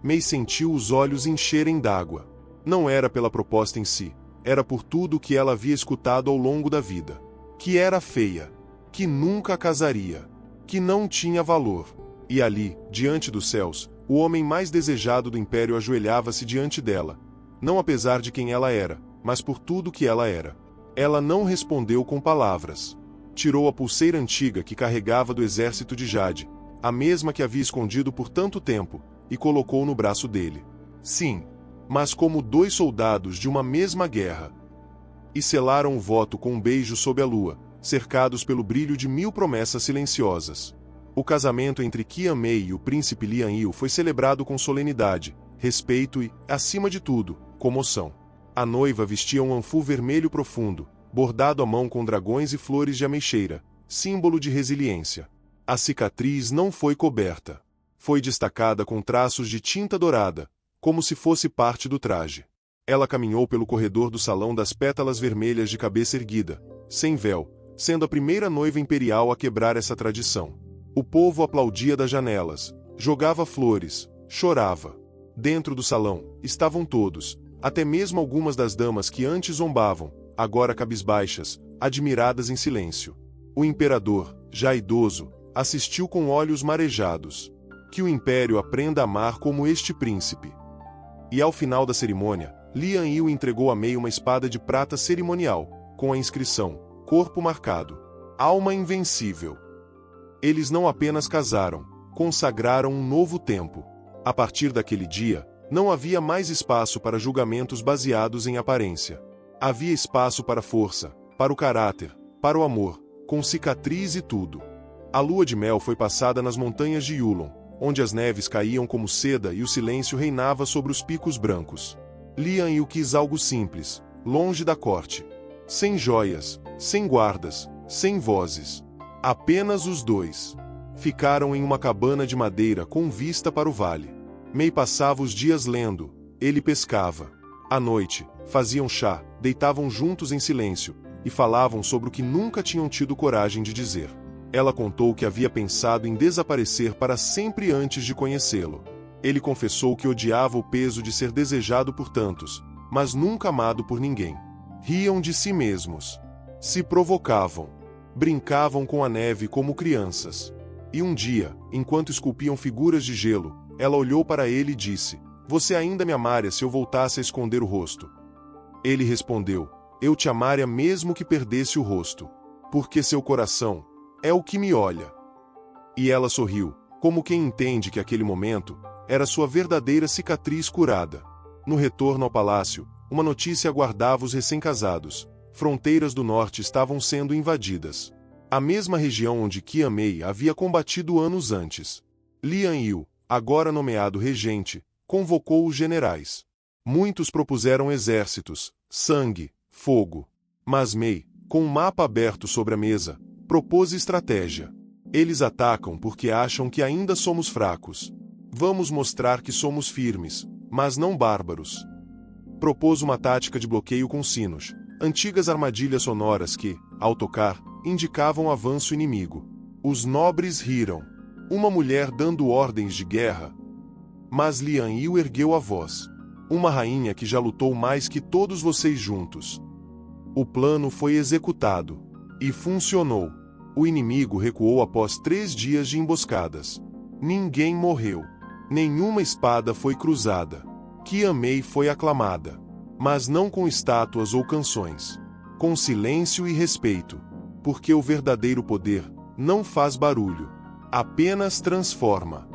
Mei sentiu os olhos encherem d'água. Não era pela proposta em si, era por tudo o que ela havia escutado ao longo da vida. Que era feia, que nunca casaria, que não tinha valor. E ali, diante dos céus, o homem mais desejado do Império ajoelhava-se diante dela, não apesar de quem ela era, mas por tudo que ela era. Ela não respondeu com palavras. Tirou a pulseira antiga que carregava do exército de Jade, a mesma que havia escondido por tanto tempo, e colocou no braço dele. Sim, mas como dois soldados de uma mesma guerra. E selaram o voto com um beijo sob a lua, cercados pelo brilho de 1000 promessas silenciosas. O casamento entre Qian Mei e o príncipe Lian Yu foi celebrado com solenidade, respeito e, acima de tudo, comoção. A noiva vestia um anfu vermelho profundo, bordado à mão com dragões e flores de ameixeira, símbolo de resiliência. A cicatriz não foi coberta. Foi destacada com traços de tinta dourada, como se fosse parte do traje. Ela caminhou pelo corredor do salão das pétalas vermelhas de cabeça erguida, sem véu, sendo a primeira noiva imperial a quebrar essa tradição. O povo aplaudia das janelas, jogava flores, chorava. Dentro do salão, estavam todos, até mesmo algumas das damas que antes zombavam, agora cabisbaixas, admiradas em silêncio. O imperador, já idoso, assistiu com olhos marejados. Que o império aprenda a amar como este príncipe. E ao final da cerimônia, Lian Yu entregou a Mei uma espada de prata cerimonial, com a inscrição, corpo marcado, alma invencível. Eles não apenas casaram, consagraram um novo tempo. A partir daquele dia, não havia mais espaço para julgamentos baseados em aparência. Havia espaço para a força, para o caráter, para o amor, com cicatriz e tudo. A lua de mel foi passada nas montanhas de Yulon, onde as neves caíam como seda e o silêncio reinava sobre os picos brancos. Lian Yu quis algo simples, longe da corte. Sem joias, sem guardas, sem vozes. Apenas os dois. Ficaram em uma cabana de madeira com vista para o vale. Mei passava os dias lendo, ele pescava. À noite, faziam chá, deitavam juntos em silêncio, e falavam sobre o que nunca tinham tido coragem de dizer. Ela contou que havia pensado em desaparecer para sempre antes de conhecê-lo. Ele confessou que odiava o peso de ser desejado por tantos, mas nunca amado por ninguém. Riam de si mesmos. Se provocavam. Brincavam com a neve como crianças. E um dia, enquanto esculpiam figuras de gelo, ela olhou para ele e disse: "Você ainda me amaria se eu voltasse a esconder o rosto?" Ele respondeu: "Eu te amaria mesmo que perdesse o rosto. Porque seu coração é o que me olha." E ela sorriu, como quem entende que aquele momento era sua verdadeira cicatriz curada. No retorno ao palácio, uma notícia aguardava os recém-casados. Fronteiras do norte estavam sendo invadidas. A mesma região onde Qian Mei havia combatido anos antes. Lian Yu, agora nomeado regente, convocou os generais. Muitos propuseram exércitos, sangue, fogo. Mas Mei, com um mapa aberto sobre a mesa, propôs estratégia. Eles atacam porque acham que ainda somos fracos. Vamos mostrar que somos firmes, mas não bárbaros. Propôs uma tática de bloqueio com sinos, antigas armadilhas sonoras que, ao tocar, indicavam avanço inimigo. Os nobres riram. Uma mulher dando ordens de guerra. Mas Lian Yu ergueu a voz. Uma rainha que já lutou mais que todos vocês juntos. O plano foi executado. E funcionou. O inimigo recuou após 3 dias de emboscadas. Ninguém morreu. Nenhuma espada foi cruzada. Qian Mei foi aclamada. Mas não com estátuas ou canções. Com silêncio e respeito. Porque o verdadeiro poder não faz barulho. Apenas transforma.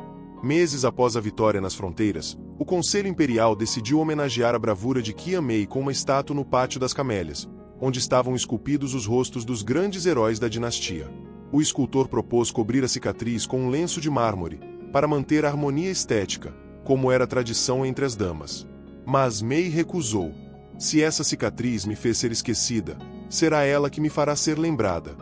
Meses após a vitória nas fronteiras, o Conselho Imperial decidiu homenagear a bravura de Qian Mei com uma estátua no Pátio das Camélias, onde estavam esculpidos os rostos dos grandes heróis da dinastia. O escultor propôs cobrir a cicatriz com um lenço de mármore, para manter a harmonia estética, como era tradição entre as damas. Mas Mei recusou. Se essa cicatriz me fez ser esquecida, será ela que me fará ser lembrada.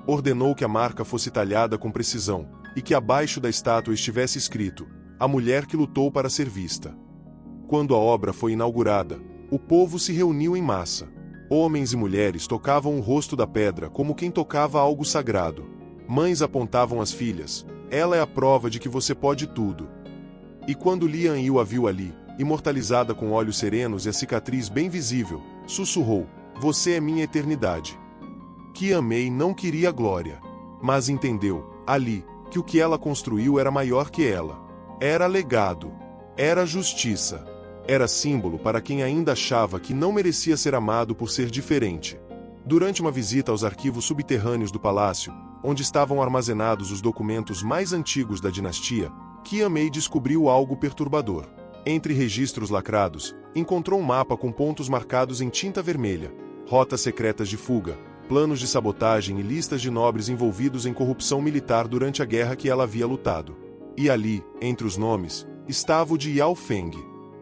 Ordenou que a marca fosse talhada com precisão, e que abaixo da estátua estivesse escrito: a mulher que lutou para ser vista. Quando a obra foi inaugurada, o povo se reuniu em massa. Homens e mulheres tocavam o rosto da pedra como quem tocava algo sagrado. Mães apontavam às filhas: ela é a prova de que você pode tudo. E quando Lian Yu a viu ali, imortalizada com olhos serenos e a cicatriz bem visível, sussurrou: você é minha eternidade. Qian Mei não queria glória, mas entendeu, ali, que o que ela construiu era maior que ela. Era legado. Era justiça. Era símbolo para quem ainda achava que não merecia ser amado por ser diferente. Durante uma visita aos arquivos subterrâneos do palácio, onde estavam armazenados os documentos mais antigos da dinastia, Qian Mei descobriu algo perturbador. Entre registros lacrados, encontrou um mapa com pontos marcados em tinta vermelha, rotas secretas de fuga, planos de sabotagem e listas de nobres envolvidos em corrupção militar durante a guerra que ela havia lutado. E ali, entre os nomes, estava o de Yao Feng.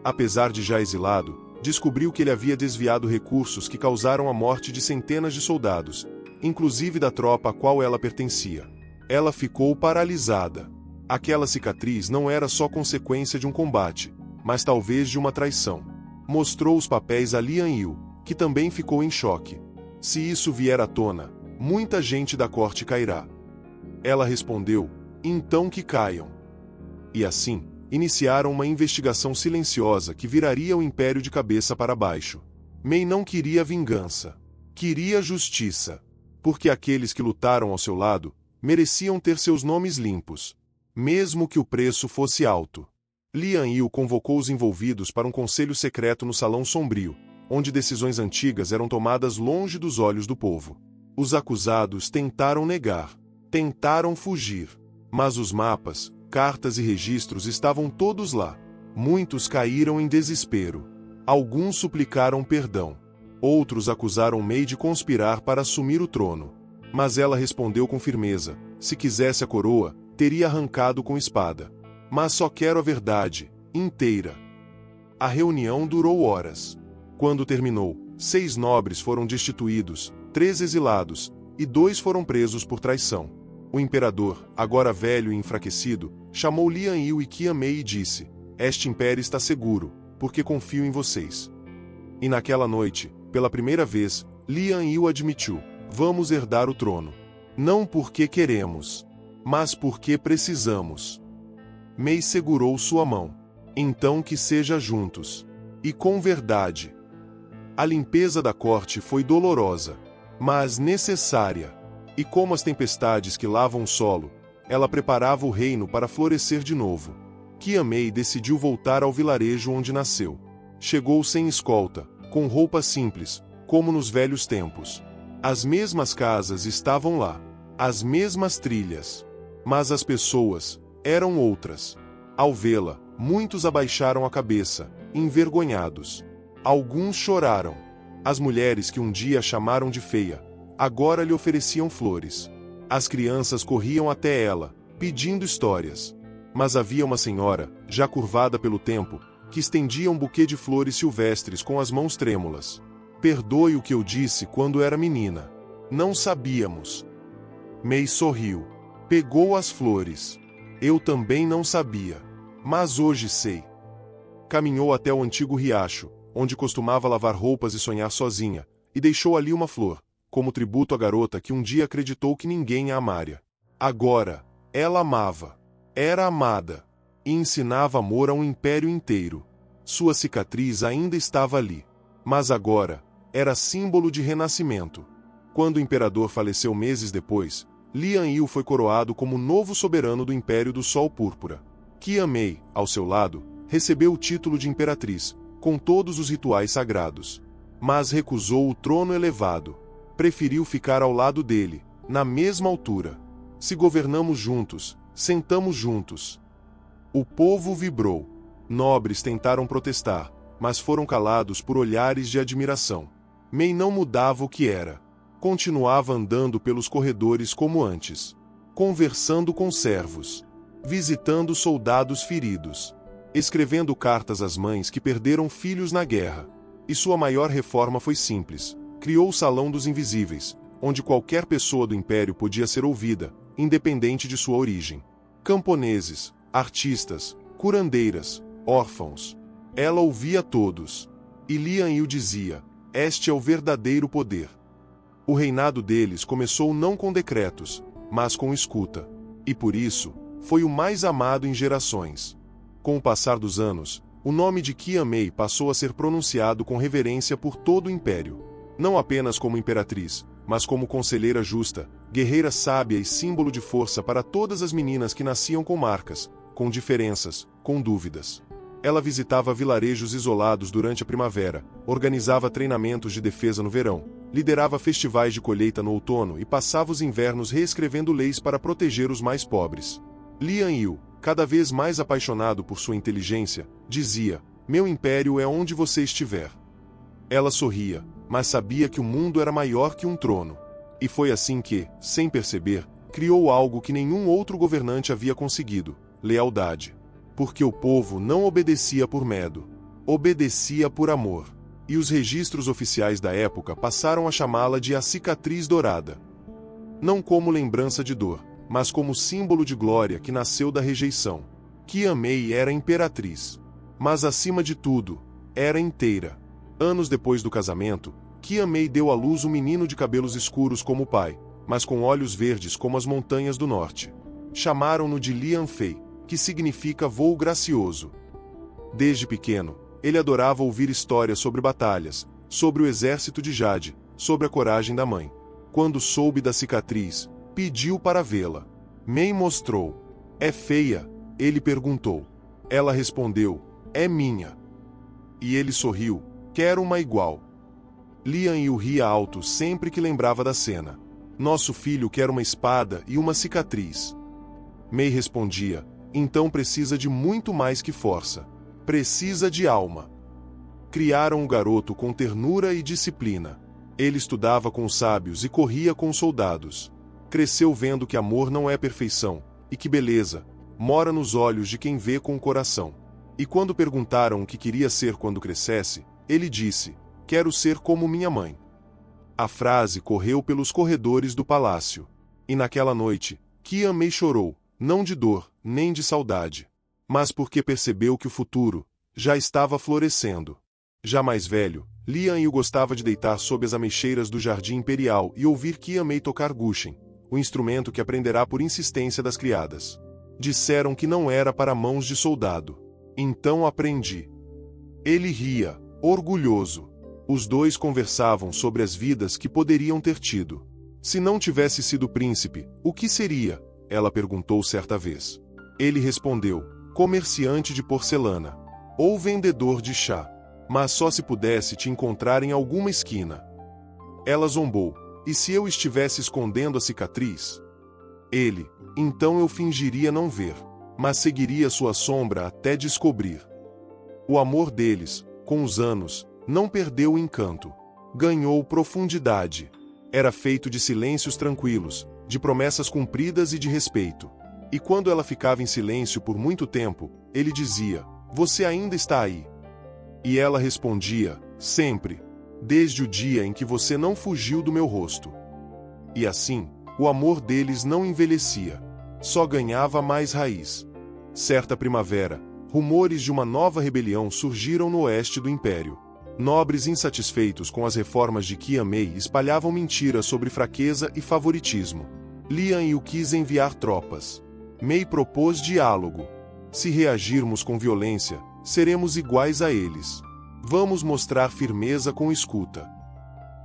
Apesar de já exilado, descobriu que ele havia desviado recursos que causaram a morte de centenas de soldados, inclusive da tropa a qual ela pertencia. Ela ficou paralisada. Aquela cicatriz não era só consequência de um combate, mas talvez de uma traição. Mostrou os papéis a Lian Yu, que também ficou em choque. Se isso vier à tona, muita gente da corte cairá. Ela respondeu: então que caiam. E assim, iniciaram uma investigação silenciosa que viraria o império de cabeça para baixo. Mei não queria vingança. Queria justiça. Porque aqueles que lutaram ao seu lado mereciam ter seus nomes limpos, mesmo que o preço fosse alto. Lian Yu convocou os envolvidos para um conselho secreto no Salão Sombrio, onde decisões antigas eram tomadas longe dos olhos do povo. Os acusados tentaram negar, tentaram fugir, mas os mapas, cartas e registros estavam todos lá. Muitos caíram em desespero. Alguns suplicaram perdão. Outros acusaram Mei de conspirar para assumir o trono. Mas ela respondeu com firmeza: se quisesse a coroa, teria arrancado com espada. Mas só quero a verdade, inteira. A reunião durou horas. Quando terminou, 6 nobres foram destituídos, 3 exilados, e 2 foram presos por traição. O imperador, agora velho e enfraquecido, chamou Lian Yu e Qian Mei e disse: este império está seguro, porque confio em vocês. E naquela noite, pela primeira vez, Lian Yu admitiu: vamos herdar o trono. Não porque queremos, mas porque precisamos. Mei segurou sua mão. Então que seja juntos. E com verdade. A limpeza da corte foi dolorosa, mas necessária. E como as tempestades que lavam o solo, ela preparava o reino para florescer de novo. Qian Mei decidiu voltar ao vilarejo onde nasceu. Chegou sem escolta, com roupas simples, como nos velhos tempos. As mesmas casas estavam lá, as mesmas trilhas. Mas as pessoas eram outras. Ao vê-la, muitos abaixaram a cabeça, envergonhados. Alguns choraram. As mulheres que um dia chamaram de feia, agora lhe ofereciam flores. As crianças corriam até ela, pedindo histórias. Mas havia uma senhora, já curvada pelo tempo, que estendia um buquê de flores silvestres com as mãos trêmulas. Perdoe o que eu disse quando era menina. Não sabíamos. May sorriu. Pegou as flores. Eu também não sabia. Mas hoje sei. Caminhou até o antigo riacho, onde costumava lavar roupas e sonhar sozinha, e deixou ali uma flor, como tributo à garota que um dia acreditou que ninguém a amaria. Agora, ela amava. Era amada. E ensinava amor a um império inteiro. Sua cicatriz ainda estava ali. Mas agora, era símbolo de renascimento. Quando o imperador faleceu meses depois, Lian Yu foi coroado como novo soberano do Império do Sol Púrpura. Qian Mei, ao seu lado, recebeu o título de imperatriz, com todos os rituais sagrados. Mas recusou o trono elevado. Preferiu ficar ao lado dele, na mesma altura. Se governamos juntos, sentamos juntos. O povo vibrou. Nobres tentaram protestar, mas foram calados por olhares de admiração. Mei não mudava o que era. Continuava andando pelos corredores como antes. Conversando com servos. Visitando soldados feridos. Escrevendo cartas às mães que perderam filhos na guerra. E sua maior reforma foi simples. Criou o Salão dos Invisíveis, onde qualquer pessoa do império podia ser ouvida, independente de sua origem. Camponeses, artistas, curandeiras, órfãos. Ela ouvia todos. E Lian Yu dizia: este é o verdadeiro poder. O reinado deles começou não com decretos, mas com escuta. E por isso, foi o mais amado em gerações. Com o passar dos anos, o nome de Qian Mei passou a ser pronunciado com reverência por todo o império. Não apenas como imperatriz, mas como conselheira justa, guerreira sábia e símbolo de força para todas as meninas que nasciam com marcas, com diferenças, com dúvidas. Ela visitava vilarejos isolados durante a primavera, organizava treinamentos de defesa no verão, liderava festivais de colheita no outono e passava os invernos reescrevendo leis para proteger os mais pobres. Lian Yu, cada vez mais apaixonado por sua inteligência, dizia: meu império é onde você estiver. Ela sorria, mas sabia que o mundo era maior que um trono. E foi assim que, sem perceber, criou algo que nenhum outro governante havia conseguido: lealdade. Porque o povo não obedecia por medo. Obedecia por amor. E os registros oficiais da época passaram a chamá-la de a cicatriz dourada. Não como lembrança de dor, mas como símbolo de glória que nasceu da rejeição. Qian Mei era imperatriz. Mas acima de tudo, era inteira. Anos depois do casamento, Qian Mei deu à luz um menino de cabelos escuros como o pai, mas com olhos verdes como as montanhas do norte. Chamaram-no de Lian Fei, que significa voo gracioso. Desde pequeno, ele adorava ouvir histórias sobre batalhas, sobre o exército de Jade, sobre a coragem da mãe. Quando soube da cicatriz, pediu para vê-la. Mei mostrou. É feia? Ele perguntou. Ela respondeu: é minha. E ele sorriu: quero uma igual. Lian Yu ria alto sempre que lembrava da cena. Nosso filho quer uma espada e uma cicatriz. Mei respondia: então precisa de muito mais que força. Precisa de alma. Criaram o garoto com ternura e disciplina. Ele estudava com os sábios e corria com os soldados. Cresceu vendo que amor não é perfeição, e que beleza mora nos olhos de quem vê com o coração. E quando perguntaram o que queria ser quando crescesse, ele disse: quero ser como minha mãe. A frase correu pelos corredores do palácio. E naquela noite, Qian Mei chorou, não de dor, nem de saudade, mas porque percebeu que o futuro já estava florescendo. Já mais velho, Lian Yu gostava de deitar sob as ameixeiras do jardim imperial e ouvir Qian Mei tocar gushen, o instrumento que aprenderá por insistência das criadas. Disseram que não era para mãos de soldado. Então aprendi. Ele ria, orgulhoso. Os dois conversavam sobre as vidas que poderiam ter tido. Se não tivesse sido príncipe, o que seria? Ela perguntou certa vez. Ele respondeu: comerciante de porcelana. Ou vendedor de chá. Mas só se pudesse te encontrar em alguma esquina. Ela zombou: e se eu estivesse escondendo a cicatriz? Ele: então eu fingiria não ver. Mas seguiria sua sombra até descobrir. O amor deles, com os anos, não perdeu o encanto. Ganhou profundidade. Era feito de silêncios tranquilos, de promessas cumpridas e de respeito. E quando ela ficava em silêncio por muito tempo, ele dizia: "Você ainda está aí?" E ela respondia: "Sempre, desde o dia em que você não fugiu do meu rosto." E assim, o amor deles não envelhecia, só ganhava mais raiz. Certa primavera, rumores de uma nova rebelião surgiram no oeste do Império. Nobres insatisfeitos com as reformas de Qian Mei espalhavam mentiras sobre fraqueza e favoritismo. Lian Yu quis enviar tropas. Mei propôs diálogo. "Se reagirmos com violência, seremos iguais a eles. Vamos mostrar firmeza com escuta."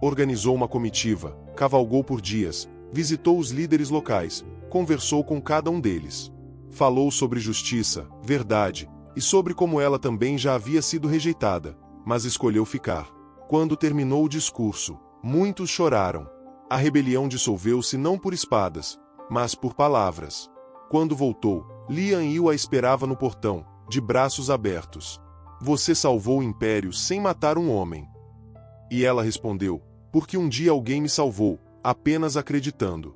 Organizou uma comitiva, cavalgou por dias, visitou os líderes locais, conversou com cada um deles. Falou sobre justiça, verdade, e sobre como ela também já havia sido rejeitada, mas escolheu ficar. Quando terminou o discurso, muitos choraram. A rebelião dissolveu-se não por espadas, mas por palavras. Quando voltou, Lian Yu a esperava no portão, de braços abertos. "Você salvou o Império sem matar um homem." E ela respondeu: "Porque um dia alguém me salvou, apenas acreditando."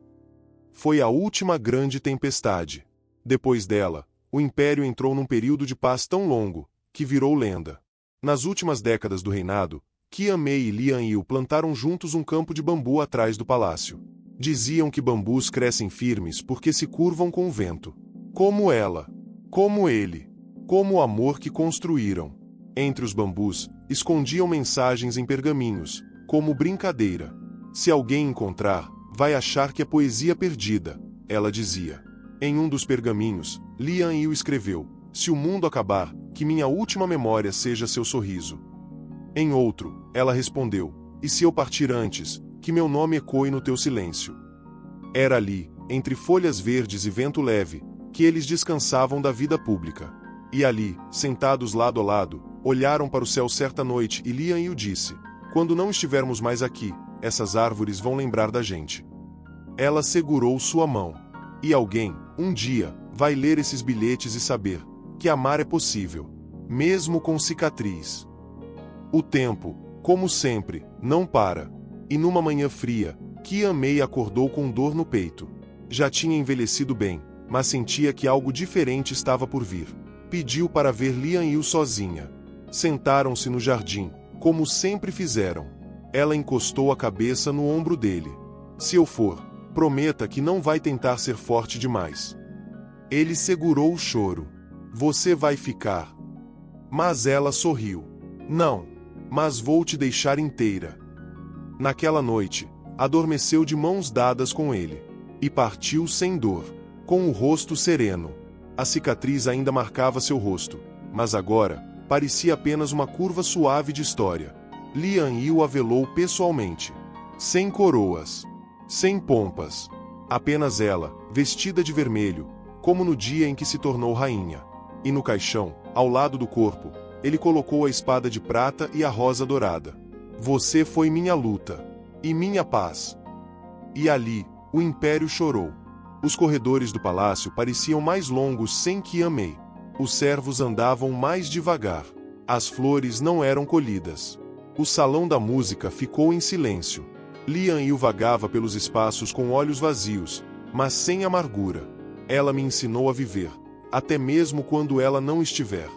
Foi a última grande tempestade. Depois dela, o Império entrou num período de paz tão longo, que virou lenda. Nas últimas décadas do reinado, Qian Mei e Lian Yu plantaram juntos um campo de bambu atrás do palácio. Diziam que bambus crescem firmes porque se curvam com o vento. Como ela, como ele, como o amor que construíram. Entre os bambus, escondiam mensagens em pergaminhos, como brincadeira. "Se alguém encontrar, vai achar que é poesia perdida", ela dizia. Em um dos pergaminhos, Lian Yu escreveu: "Se o mundo acabar, que minha última memória seja seu sorriso." Em outro, ela respondeu: "E se eu partir antes, que meu nome ecoe no teu silêncio." Era ali, entre folhas verdes e vento leve, que eles descansavam da vida pública. E ali, sentados lado a lado, olharam para o céu certa noite e Lian Yu disse: "Quando não estivermos mais aqui, essas árvores vão lembrar da gente." Ela segurou sua mão. E alguém, um dia, vai ler esses bilhetes e saber que amar é possível, mesmo com cicatriz. O tempo, como sempre, não para. E numa manhã fria, Qian Mei acordou com dor no peito. Já tinha envelhecido bem, mas sentia que algo diferente estava por vir. Pediu para ver Lian Yu sozinha. Sentaram-se no jardim, como sempre fizeram. Ela encostou a cabeça no ombro dele. "Se eu for, prometa que não vai tentar ser forte demais." Ele segurou o choro. "Você vai ficar." Mas ela sorriu. "Não, mas vou te deixar inteira." Naquela noite, adormeceu de mãos dadas com ele. E partiu sem dor, com o rosto sereno. A cicatriz ainda marcava seu rosto, mas agora, parecia apenas uma curva suave de história. Lian Yu a velou pessoalmente. Sem coroas. Sem pompas. Apenas ela, vestida de vermelho, como no dia em que se tornou rainha. E no caixão, ao lado do corpo, ele colocou a espada de prata e a rosa dourada. "Você foi minha luta. E minha paz." E ali, o Império chorou. Os corredores do palácio pareciam mais longos sem Qian Mei. Os servos andavam mais devagar. As flores não eram colhidas. O salão da música ficou em silêncio. Lian Yu vagava pelos espaços com olhos vazios, mas sem amargura. Ela me ensinou a viver, até mesmo quando ela não estiver.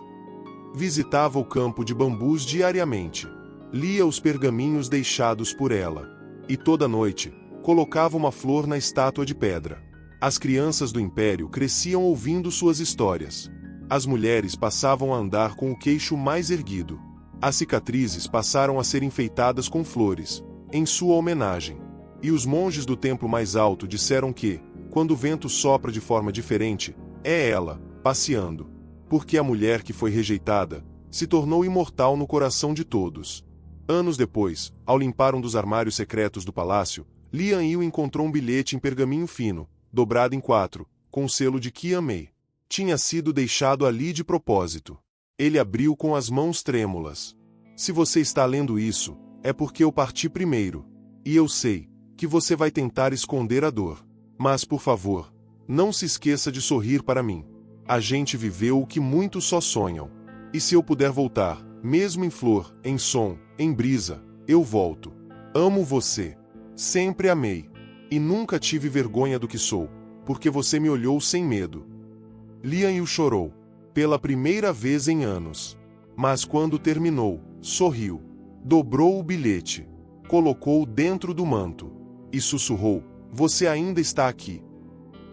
Visitava o campo de bambus diariamente. Lia os pergaminhos deixados por ela. E toda noite, colocava uma flor na estátua de pedra. As crianças do Império cresciam ouvindo suas histórias. As mulheres passavam a andar com o queixo mais erguido. As cicatrizes passaram a ser enfeitadas com flores, em sua homenagem. E os monges do templo mais alto disseram que, quando o vento sopra de forma diferente, é ela, passeando. Porque a mulher que foi rejeitada, se tornou imortal no coração de todos. Anos depois, ao limpar um dos armários secretos do palácio, Lian Yu encontrou um bilhete em pergaminho fino, dobrado em 4, com o selo de Qian Mei. Tinha sido deixado ali de propósito. Ele abriu com as mãos trêmulas. "Se você está lendo isso, é porque eu parti primeiro. E eu sei que você vai tentar esconder a dor. Mas, por favor, não se esqueça de sorrir para mim. A gente viveu o que muitos só sonham. E se eu puder voltar, mesmo em flor, em som, em brisa, eu volto. Amo você. Sempre amei." E nunca tive vergonha do que sou, porque você me olhou sem medo. Lian Yu chorou, pela primeira vez em anos. Mas quando terminou, sorriu. Dobrou o bilhete. Colocou-o dentro do manto. E sussurrou, você ainda está aqui.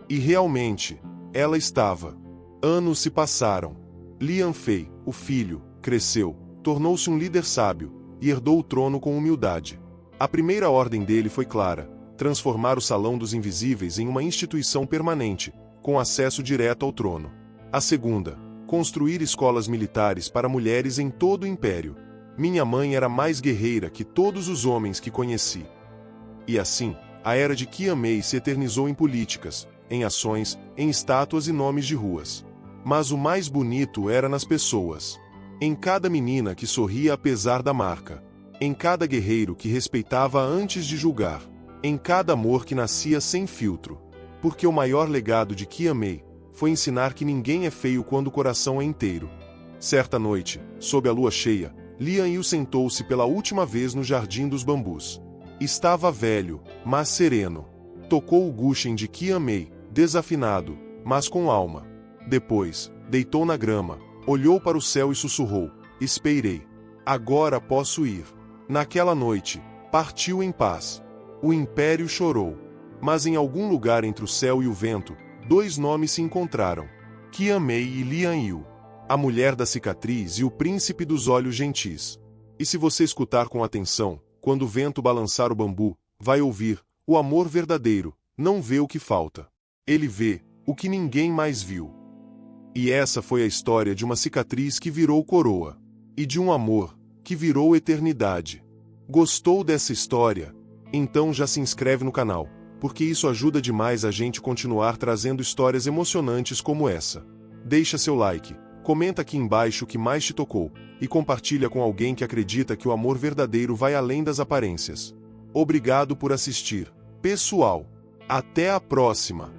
E realmente, ela estava. Anos se passaram. Lian Fei, o filho, cresceu, tornou-se um líder sábio, e herdou o trono com humildade. A primeira ordem dele foi clara: transformar o Salão dos Invisíveis em uma instituição permanente, com acesso direto ao trono. A segunda, construir escolas militares para mulheres em todo o império. Minha mãe era mais guerreira que todos os homens que conheci. E assim, a era de Qian Mei se eternizou em políticas, em ações, em estátuas e nomes de ruas. Mas o mais bonito era nas pessoas. Em cada menina que sorria apesar da marca. Em cada guerreiro que respeitava antes de julgar. Em cada amor que nascia sem filtro. Porque o maior legado de Qian Mei foi ensinar que ninguém é feio quando o coração é inteiro. Certa noite, sob a lua cheia, Lian Yu sentou-se pela última vez no Jardim dos Bambus. Estava velho, mas sereno. Tocou o gushen de Qian Mei, desafinado, mas com alma. Depois, deitou na grama, olhou para o céu e sussurrou, esperei. Agora posso ir. Naquela noite, partiu em paz. O império chorou. Mas em algum lugar entre o céu e o vento, dois nomes se encontraram. Qian Mei e Lian Yu. A mulher da cicatriz e o príncipe dos olhos gentis. E se você escutar com atenção, quando o vento balançar o bambu, vai ouvir, o amor verdadeiro não vê o que falta. Ele vê o que ninguém mais viu. E essa foi a história de uma cicatriz que virou coroa. E de um amor que virou eternidade. Gostou dessa história? Então já se inscreve no canal, porque isso ajuda demais a gente continuar trazendo histórias emocionantes como essa. Deixa seu like, comenta aqui embaixo o que mais te tocou, e compartilha com alguém que acredita que o amor verdadeiro vai além das aparências. Obrigado por assistir, pessoal. Até a próxima!